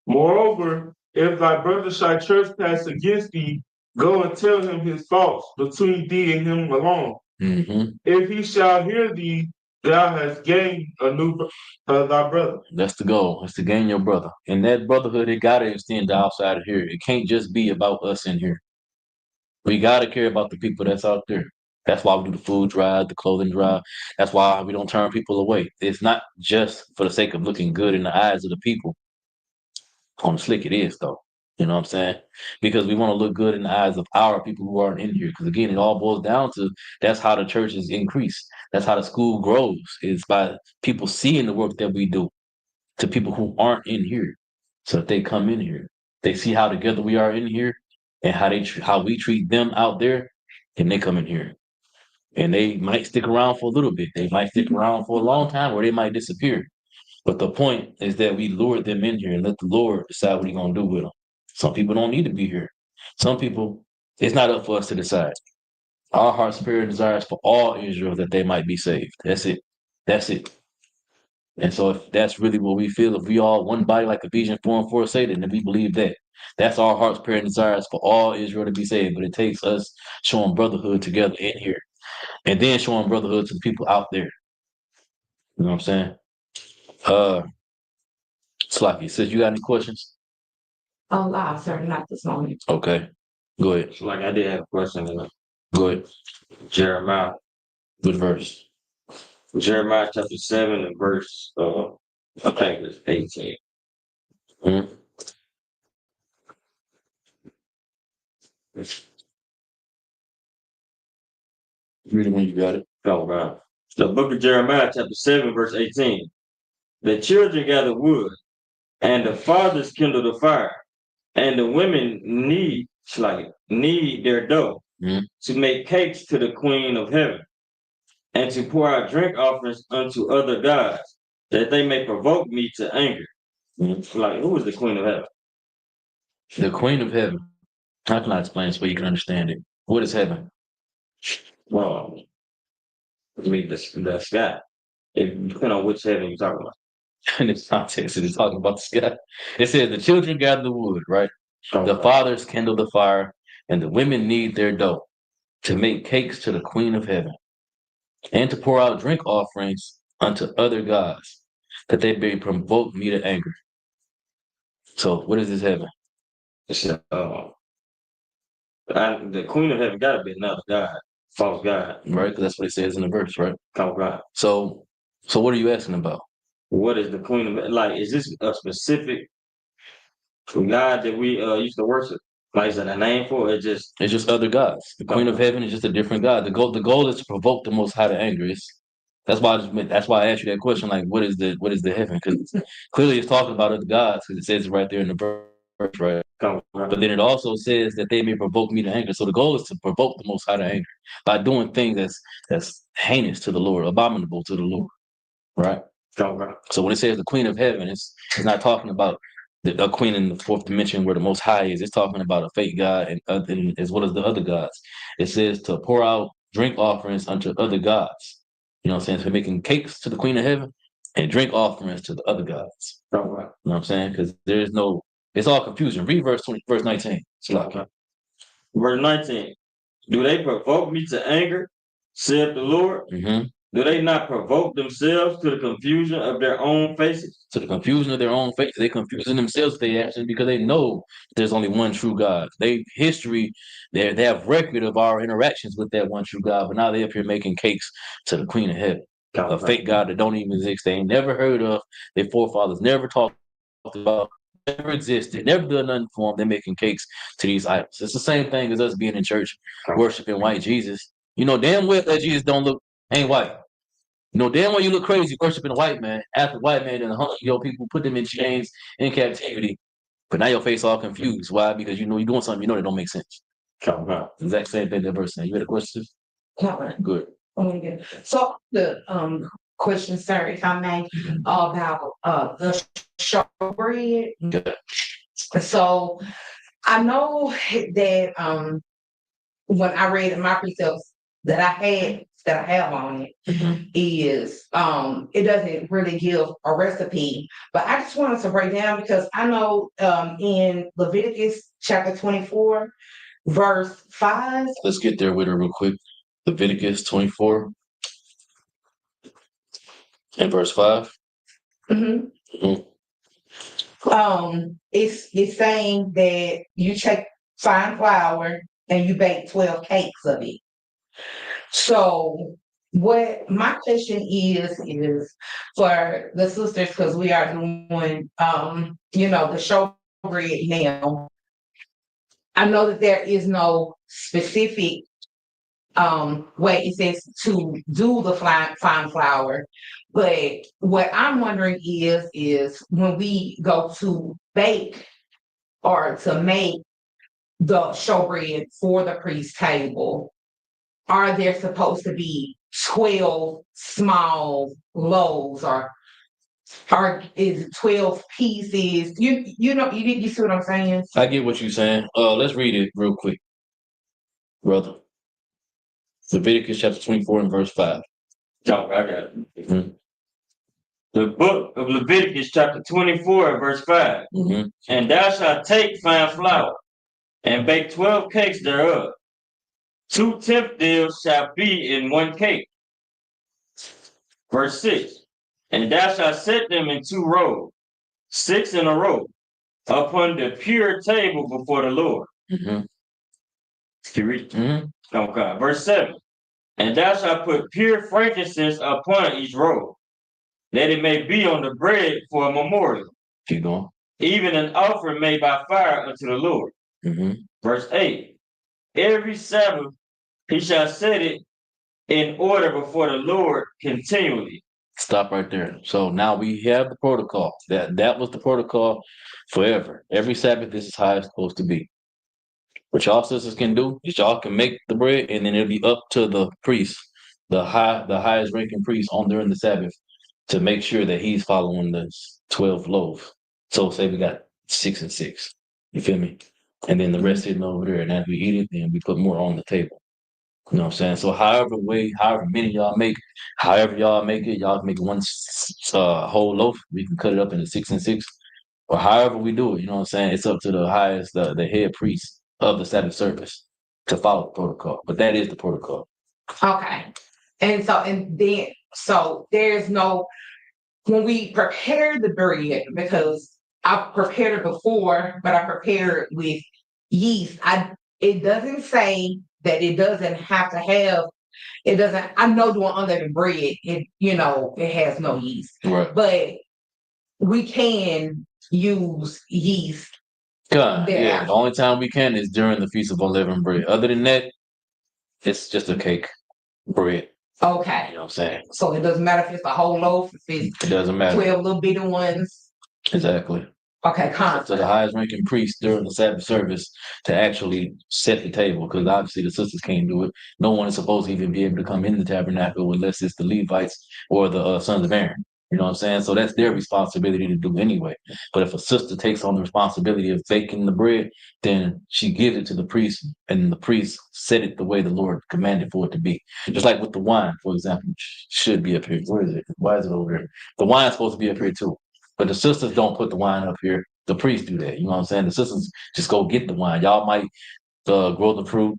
M: Moreover, if thy brother shall trespass against thee, go and tell him his faults between thee and him alone.
I: Mm-hmm.
M: If he shall hear thee, thou hast gained a new thy brother.
I: That's the goal. It's to gain your brother. And that brotherhood, it got to extend outside of here. It can't just be about us in here. We got to care about the people that's out there. That's why we do the food drive, the clothing drive. That's why we don't turn people away. It's not just for the sake of looking good in the eyes of the people. On the slick it is, though. You know what I'm saying? Because we want to look good in the eyes of our people who aren't in here. Because again, it all boils down to that's how the churches increase. That's how the school grows. Is by people seeing the work that we do to people who aren't in here. So if they come in here, they see how together we are in here and how we treat them out there, and they come in here. And they might stick around for a little bit. They might stick around for a long time, or they might disappear. But the point is that we lure them in here and let the Lord decide what He's gonna do with them. Some people don't need to be here. Some people, it's not up for us to decide. Our heart's prayer and desire is for all Israel that they might be saved. That's it. That's it. And so if that's really what we feel, if we all one body like Ephesians 4 and 4 say, then we believe that. That's our heart's prayer and desire is for all Israel to be saved. But it takes us showing brotherhood together in here. And then showing brotherhood to the people out there. You know what I'm saying? Slocky, says you got any questions?
J: Oh, wow, sir, not this moment.
I: Okay. Go ahead.
K: Like I did have a question.
I: Go ahead.
K: Jeremiah.
I: Good verse.
K: Jeremiah chapter 7 and verse I think it's 18.
I: Mm-hmm. Read it when you got it.
K: Oh, God. The book of Jeremiah chapter 7 verse 18. The children gather wood, and the fathers kindle the fire, and the women knead their dough to make cakes to the Queen of Heaven, and to pour out drink offerings unto other gods, that they may provoke me to anger. Like, who is the Queen of Heaven?
I: The Queen of Heaven. How can I explain so you can understand it? What is heaven?
K: Well, I mean, the sky. It depends on which heaven you're talking about.
I: in this context, it is talking about the sky. It says the children gather the wood, right? The fathers kindle the fire, and the women knead their dough to make cakes to the Queen of Heaven, and to pour out drink offerings unto other gods, that they may provoke me to anger. So, what is this heaven?
K: It's the Queen of Heaven got to be another god, false god,
I: Right? Because that's what it says in the verse, right?
K: false god.
I: So what are you asking about?
K: What is the Queen of like? Is this a specific god that we used to worship? Like, is that a name for it?
I: It's just other gods. The Queen of Heaven is just a different god. The goal is to provoke the Most High to anger. That's why I asked you that question. Like, what is the heaven? Because clearly it's talking about other gods. Because it says it right there in the verse, right? But then it also says that they may provoke me to anger. So the goal is to provoke the Most High to anger by doing things that's heinous to the Lord, abominable to the Lord, right? So when it says the Queen of Heaven, it's not talking about a queen in the fourth dimension where the Most High is. It's talking about a fake god and as well as the other gods. It says to pour out drink offerings unto other gods. You know what I'm saying? So making cakes to the Queen of Heaven and drink offerings to the other gods. You know what I'm saying? Because it's all confusion. Read verse 19.
K: Verse 19. Do they provoke me to anger, saith the Lord?
I: Mm-hmm.
K: Do they not provoke themselves to the confusion of their own faces?
I: To the confusion of their own faces. They're confusing themselves with their actions because they know there's only one true God. They have record of our interactions with that one true God, but now they're up here making cakes to the Queen of Heaven. A fake God that don't even exist. They ain't never heard of. Their forefathers never talked about, never existed, never done nothing for them. They're making cakes to these idols. It's the same thing as us being in church, worshiping white Jesus. You know damn well that Jesus ain't white. You know damn well you look crazy worshiping a white man after white man and your people put them in chains in captivity. But now your face all confused. Why? Because you know you're doing something that don't make sense. Exact same thing that verse saying. You had a question? Good.
N: So the question, sir, if I may, about the showbread. So I know that when I read in my precepts that I have on it is it doesn't really give a recipe, but I just wanted to break down because I know in Leviticus chapter 24, verse 5.
I: Let's get there with her real quick. Leviticus 24 and verse 5.
N: It's saying that you take fine flour and you bake 12 cakes of it. So what my question is for the sisters, because we are doing the showbread now. I know that there is no specific way it says to do the fine flour, but what I'm wondering is when we go to bake or to make the showbread for the priest's table, are there supposed to be 12 small loaves or is it 12 pieces? You see what I'm saying?
I: I get what you're saying. Let's read it real quick, brother. Leviticus chapter 24 and verse 5.
K: I got it. The book of Leviticus chapter 24 and verse 5. And thou shalt take fine flour and bake 12 cakes thereof. 2/10 deals shall be in one cake. Verse 6. And thou shalt set them in 2 rows, 6 in a row, upon the pure table before the Lord. Can you read? Okay. Verse 7. And thou shalt put pure frankincense upon each roll, that it may be on the bread for a memorial.
I: Keep going.
K: Even an offering made by fire unto the Lord. Verse 8. Every Sabbath he shall set it in order before the Lord continually.
I: Stop right there. So now we have the protocol. That was the protocol forever. Every Sabbath, this is how it's supposed to be. What y'all sisters can do is y'all can make the bread, and then it'll be up to the priest, the highest ranking priest on during the Sabbath, to make sure that he's following the 12 loaves. So say we got 6 and 6. You feel me? And then the rest sitting over there, and as we eat it, then we put more on the table. You know what I'm saying? So however many y'all make, however y'all make it, y'all make one whole loaf. We can cut it up into 6 and 6, or however we do it. You know what I'm saying? It's up to the highest, the head priest of the Sabbath service to follow the protocol. But that is the protocol.
N: Okay. So there's no, when we prepare the bread, because I've prepared it before, but I prepared with yeast. It doesn't say that it doesn't have to have, it doesn't, I know doing unleavened bread, it has no yeast.
I: Right.
N: But we can use yeast.
I: God, yeah. The only time we can is during the Feast of Unleavened Bread. Other than that, it's just a cake, bread.
N: Okay.
I: You know what I'm saying?
N: So it doesn't matter if it's a whole loaf, if it's
I: It doesn't matter.
N: 12 little bitty ones.
I: Exactly.
N: Okay,
I: So the highest ranking priest during the Sabbath service to actually set the table, because obviously the sisters can't do it. No one is supposed to even be able to come in the tabernacle unless it's the Levites or the sons of Aaron. You know what I'm saying? So that's their responsibility to do anyway. But if a sister takes on the responsibility of baking the bread, then she gives it to the priest, and the priest set it the way the Lord commanded for it to be. Just like with the wine, for example, should be up here. Where is it? Why is it over here? The wine's supposed to be up here too. But the sisters don't put the wine up here. The priests do that. You know what I'm saying? The sisters just go get the wine. Y'all might grow the fruit,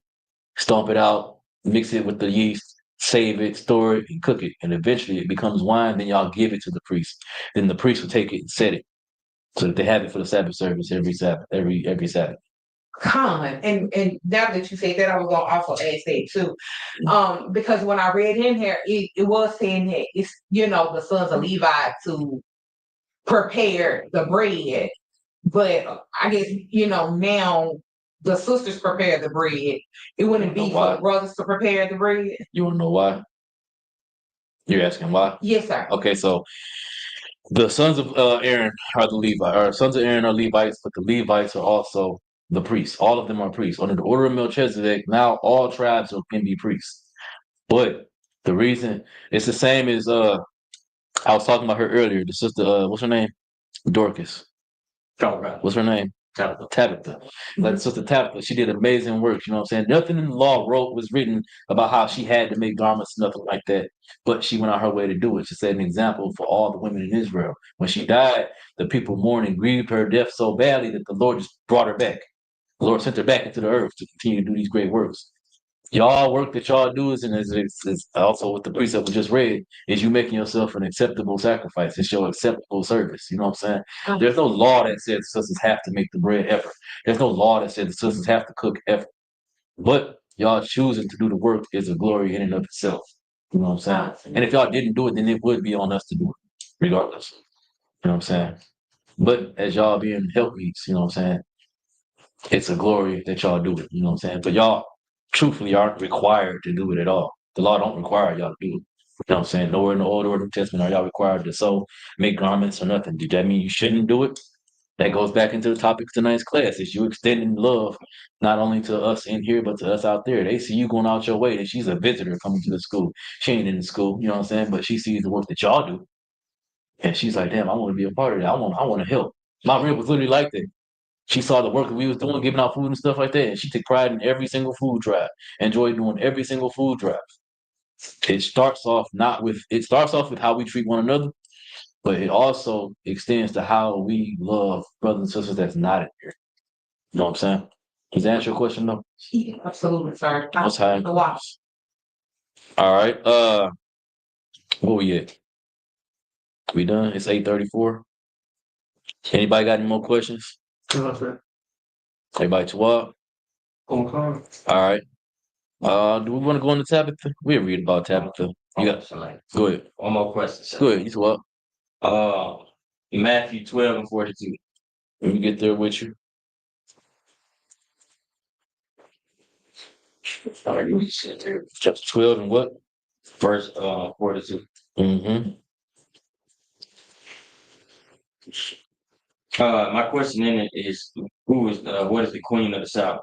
I: stomp it out, mix it with the yeast, save it, store it, and cook it. And eventually it becomes wine. Then y'all give it to the priest. Then the priest will take it and set it so that they have it for the Sabbath service every Sabbath, every Sabbath.
N: And now that you say that, I was gonna also ask that too, because when I read in here, it was saying that it's the sons of Levi to prepare the bread, but I guess now the sisters prepare the bread. It wouldn't be for the brothers to prepare the bread.
I: You want to know why? You're asking why?
N: Yes, sir.
I: Okay, so the sons of Aaron are the Levites, or sons of Aaron are Levites, but the Levites are also the priests. All of them are priests. Under the order of Melchizedek, now all tribes can be priests. But the reason it's the same as I was talking about her earlier, the sister, what's her name? Dorcas. What's her name? Tabitha. Like Sister Tabitha, she did amazing work. You know what I'm saying? Nothing in the law was written about how she had to make garments, nothing like that. But she went out her way to do it. She set an example for all the women in Israel. When she died, the people mourned and grieved her death so badly that the Lord just brought her back. The Lord sent her back into the earth to continue to do these great works. Y'all work that y'all do is also what the precept we just read, is you making yourself an acceptable sacrifice. It's your acceptable service. You know what I'm saying? There's no law that says the sisters have to make the bread ever. There's no law that says the sisters have to cook ever. But y'all choosing to do the work is a glory in and of itself. You know what I'm saying? And if y'all didn't do it, then it would be on us to do it, regardless. You know what I'm saying? But as y'all being helpmeets, you know what I'm saying? It's a glory that y'all do it. You know what I'm saying? But y'all truthfully aren't required to do it at all. The law don't require y'all to do it. You know what I'm saying? Nowhere in the Old or New Testament are y'all required to sew, make garments, or nothing. Did that mean you shouldn't do it? That goes back into the topic of tonight's class. Is you extending love not only to us in here, but to us out there. They see you going out your way, and she's a visitor coming to the school. She ain't in the school, you know what I'm saying? But she sees the work that y'all do. And she's like, damn, I want to be a part of that. I want to help. My rib was literally like that. She saw the work that we was doing, giving out food and stuff like that. And she took pride in every single food drive. Enjoyed doing every single food drive. It starts off with how we treat one another, but it also extends to how we love brothers and sisters that's not in here. You know what I'm saying? Does that answer your question though?
N: Yeah, absolutely, sir.
I: Most high.
N: Wow.
I: All right. Where we at? We done? It's 8:34. Anybody got any more questions? Everybody to what? All right. Do we want to go into Tabitha? We'll read about Tabitha. You got go ahead.
K: One more question, sir.
I: Go ahead. You what?
K: Matthew 12 and 42.
I: Let me get there with you. Chapter 12 and what?
K: Verse 42.
I: Mm-hmm.
K: My question in it is, what is the Queen of the South?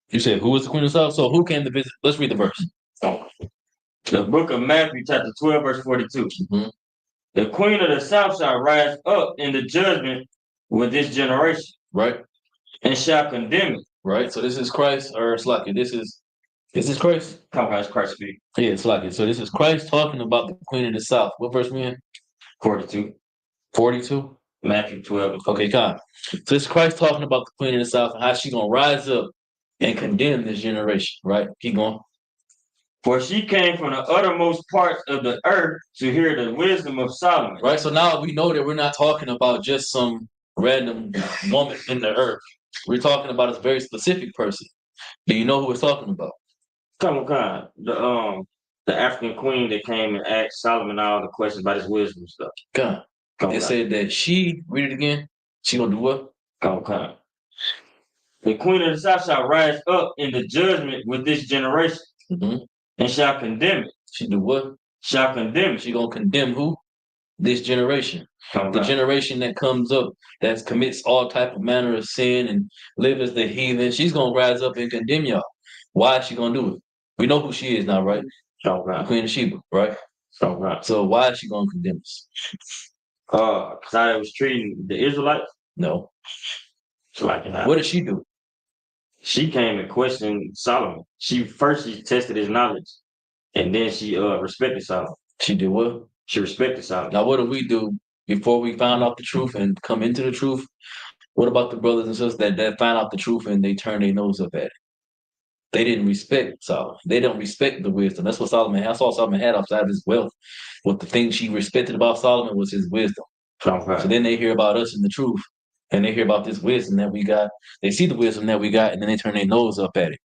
I: You said who is the Queen of the South? So who came to visit? Let's read the verse.
K: The book of Matthew, chapter 12, verse 42.
I: Mm-hmm.
K: The Queen of the South shall rise up in the judgment with this generation.
I: Right.
K: And shall condemn it.
I: Right. So this is Christ, or Slaki. This is Is this Christ?
K: Come on, it's Christ speak.
I: Yeah, it's like it. So this is Christ talking about the Queen of the South. What verse we in?
K: 42.
I: 42?
K: Matthew 12.
I: Okay, God. So this is Christ talking about the Queen of the South and how she gonna rise up and condemn this generation, right? Keep going.
K: For she came from the uttermost parts of the earth to hear the wisdom of Solomon.
I: Right. So now we know that we're not talking about just some random woman in the earth. We're talking about a very specific person. Do you know who we're talking about?
K: Come on, the African queen that came and asked Solomon all the questions about his wisdom and stuff.
I: God. It said that she, read it again. She gonna do what?
K: Come on. The queen of the south shall rise up in the judgment with this generation and shall condemn it.
I: She do what?
K: Shall condemn it.
I: She gonna condemn who? This generation. The generation that comes up, that commits all type of manner of sin and live as the heathen. She's gonna rise up and condemn y'all. Why is she gonna do it? We know who she is now, right? The Queen of Sheba, right? So why is she gonna condemn us?
K: Because I was treating the Israelites?
I: No.
K: Like
I: what did she do?
K: She came and questioned Solomon. She tested his knowledge, and then she respected Solomon.
I: She did what?
K: She respected Solomon.
I: Now, what do we do before we found out the truth and come into the truth? What about the brothers and sisters that found out the truth and they turned their nose up at it? They didn't respect Solomon. They don't respect the wisdom. That's what Solomon had. I saw Solomon had outside of his wealth. What the thing she respected about Solomon was his wisdom. So then they hear about us in the truth, and they hear about this wisdom that we got. They see the wisdom that we got, and then they turn their nose up at it.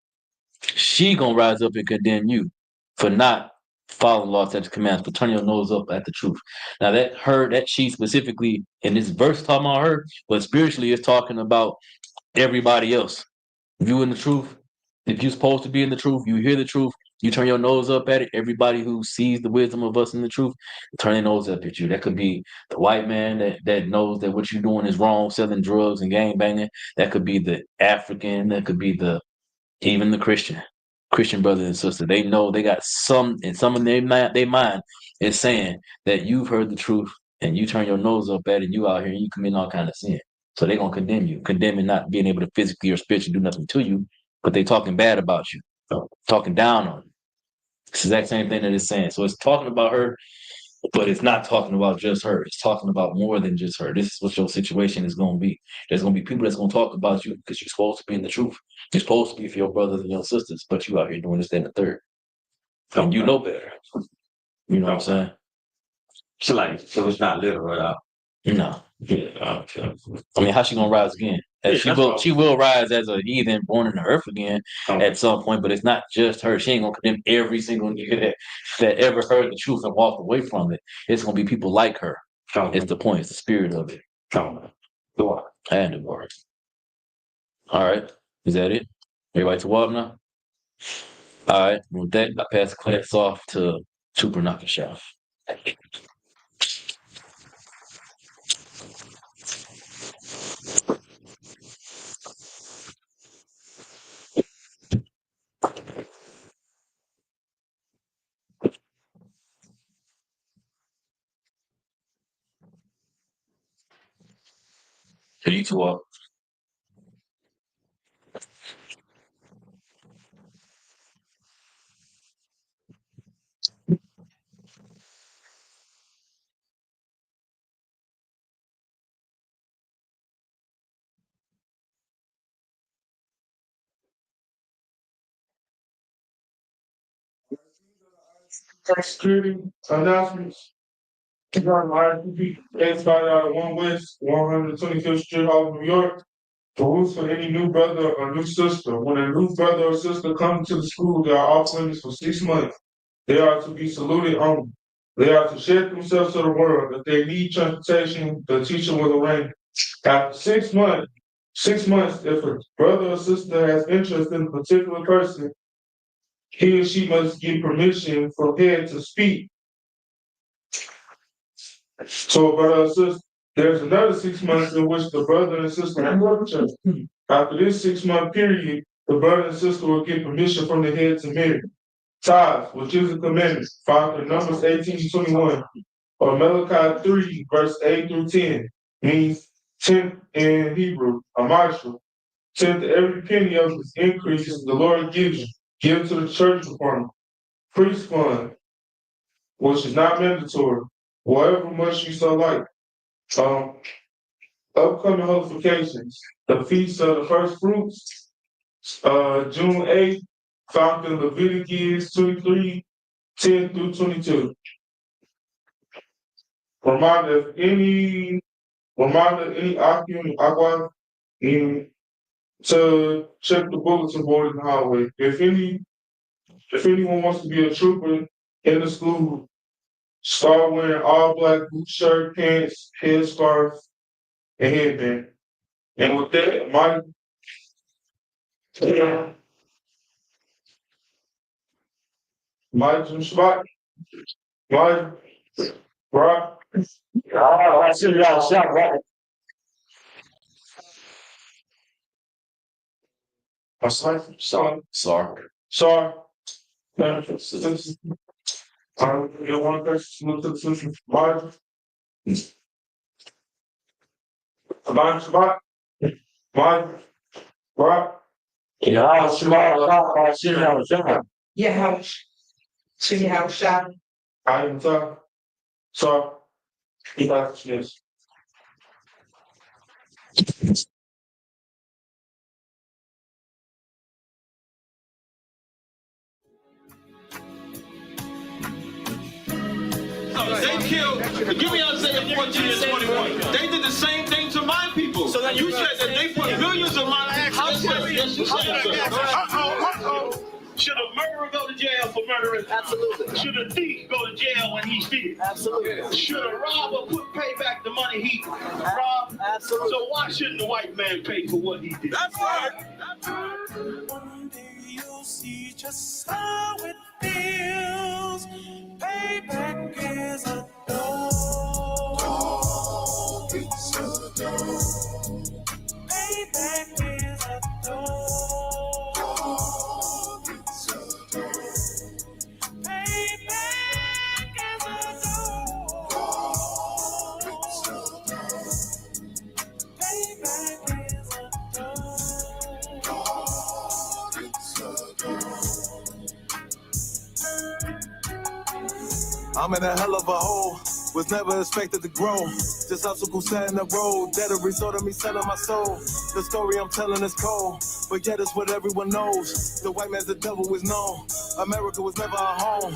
I: She gonna rise up and condemn you for not following law, statutes, commands, but turn your nose up at the truth. Now that she specifically in this verse talking about her, but spiritually it's talking about everybody else. If you in the truth, if you're supposed to be in the truth, you hear the truth, you turn your nose up at it. Everybody who sees the wisdom of us in the truth, turn their nose up at you. That could be the white man that knows that what you're doing is wrong, selling drugs and gang banging. That could be the African. That could be even the Christian brothers and sisters. They know they got some in their mind is saying that you've heard the truth and you turn your nose up at it and you out here and you commit all kind of sin. So they're gonna condemn you, condemning not being able to physically or spiritually do nothing to you, but they talking bad about you, talking down on you. It's the exact same thing that it's saying. So it's talking about her, but it's not talking about just her. It's talking about more than just her. This is what your situation is going to be. There's going to be people that's going to talk about you because you're supposed to be in the truth. You're supposed to be for your brothers and your sisters, but you out here doing this, that, and the third. And you know better. You know what I'm saying?
K: So it's not literal at all.
I: No. Yeah, I mean, how's she gonna rise again? She will rise as a heathen born in the earth again at some point, but it's not just her. She ain't gonna condemn every single nigga that ever heard the truth and walked away from it. It's gonna be people like her. It's the point. It's the spirit of it. And the word. All right. Is that it? Everybody to walk now? All right. With that, I pass the class off to Super Nakasha. Who you two up?
M: Security announcements. RSVP started out at 1 West, 125th Street, Harlem, New York. The rules for any new brother or new sister. When a new brother or sister comes to the school, they are off limits for 6 months. They are to be saluted only. They are to share themselves to the world. If they need transportation, the teacher will arrange. After 6 months, if a brother or sister has interest in a particular person, he or she must get permission from head to speak. So, brother or sister, there's another 6 months in which the brother and sister will work each other. After this 6 month period, the brother and sister will get permission from the head to marry. Tithes, which is a commandment, found in Numbers 18:21, or Malachi 3, verse 8 through 10, means 10th in Hebrew, a marshal. 10th to every penny of his increase the Lord gives you Give to the church department, priest fund, which is not mandatory, whatever much you so like. Upcoming holifications, the feast of the first fruits, June 8th, found in Leviticus 23:10-22. Reminder any aqua to check the bulletin board in the hallway. If anyone wants to be a trooper in the school, start wearing all black boot shirt, pants, headscarf, and headband. And with that, Mike Jim Shabbat, Mike, Rock.
K: I see y'all shot right.
M: Sorry.
I: Sorry.
M: You want to move to the solution? Mike. Shabbat. Mike. Rock.
K: Yeah, I see y'all shot.
N: Yeah, how shot.
M: I am sorry. He got this.
A: They killed, give me Isaiah 14 and 21. They did the same thing to my people. So you said that they put millions of my yes, you said. Should a murderer go to jail for murdering? Absolutely. Should a thief go to jail when he steals? Absolutely. Should a robber pay back the money he robbed? Absolutely. So why shouldn't the white man pay for what he did? That's right. One day you'll see just how it feels. Payback is a dog. It's a dog. Payback is a dog.
B: I'm in a hell of a hole, was never expected to grow. Just obstacle set in the road, that a result of me selling my soul. The story I'm telling is cold, but yet it's what everyone knows. The white man's the devil is known. America was never our home.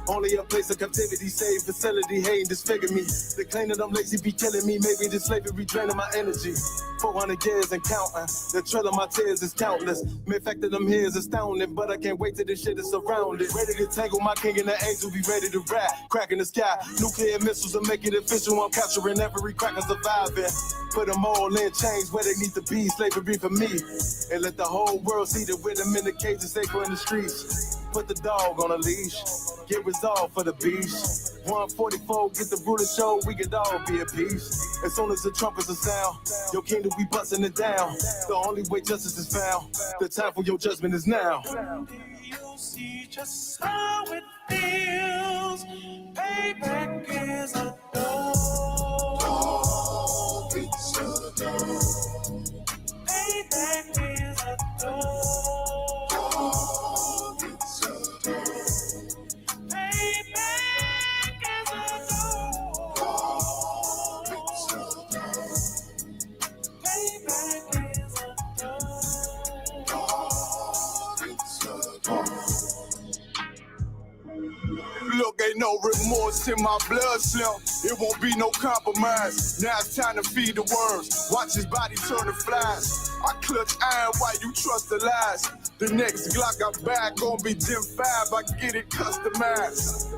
B: Only a place of captivity, safe facility, hating disfigure me. They claim that I'm lazy, be killing me. Maybe this slavery draining my energy. 400 years and counting. The trail of my tears is countless. Mere fact that I'm here is astounding, but I can't wait till this shit is surrounded. Ready to tangle my king and the angel, be ready to rap. Cracking the sky, nuclear missiles will make it official. I'm capturing every cracker surviving. Put them all in chains where they need to be. Slavery for me. And let the whole world see that with them in the cages, safer in the streets. Put the dog on a leash. Get resolved for the beast. 144, get the ruler show, we could all be at peace. As soon as the trumpets are sound, your kingdom we busting it down. The only way justice is found, the time for your judgment is now. You'll see just how it feels. Payback is a dog. It's a dog. Payback is a dog. It's a dog.
D: Look, ain't no remorse in my blood slim. It won't be no compromise. Now it's time to feed the worms. Watch his body turn to flies. I clutch iron while you trust the lies. The next Glock I buy gon' be Gen 5. I get it customized.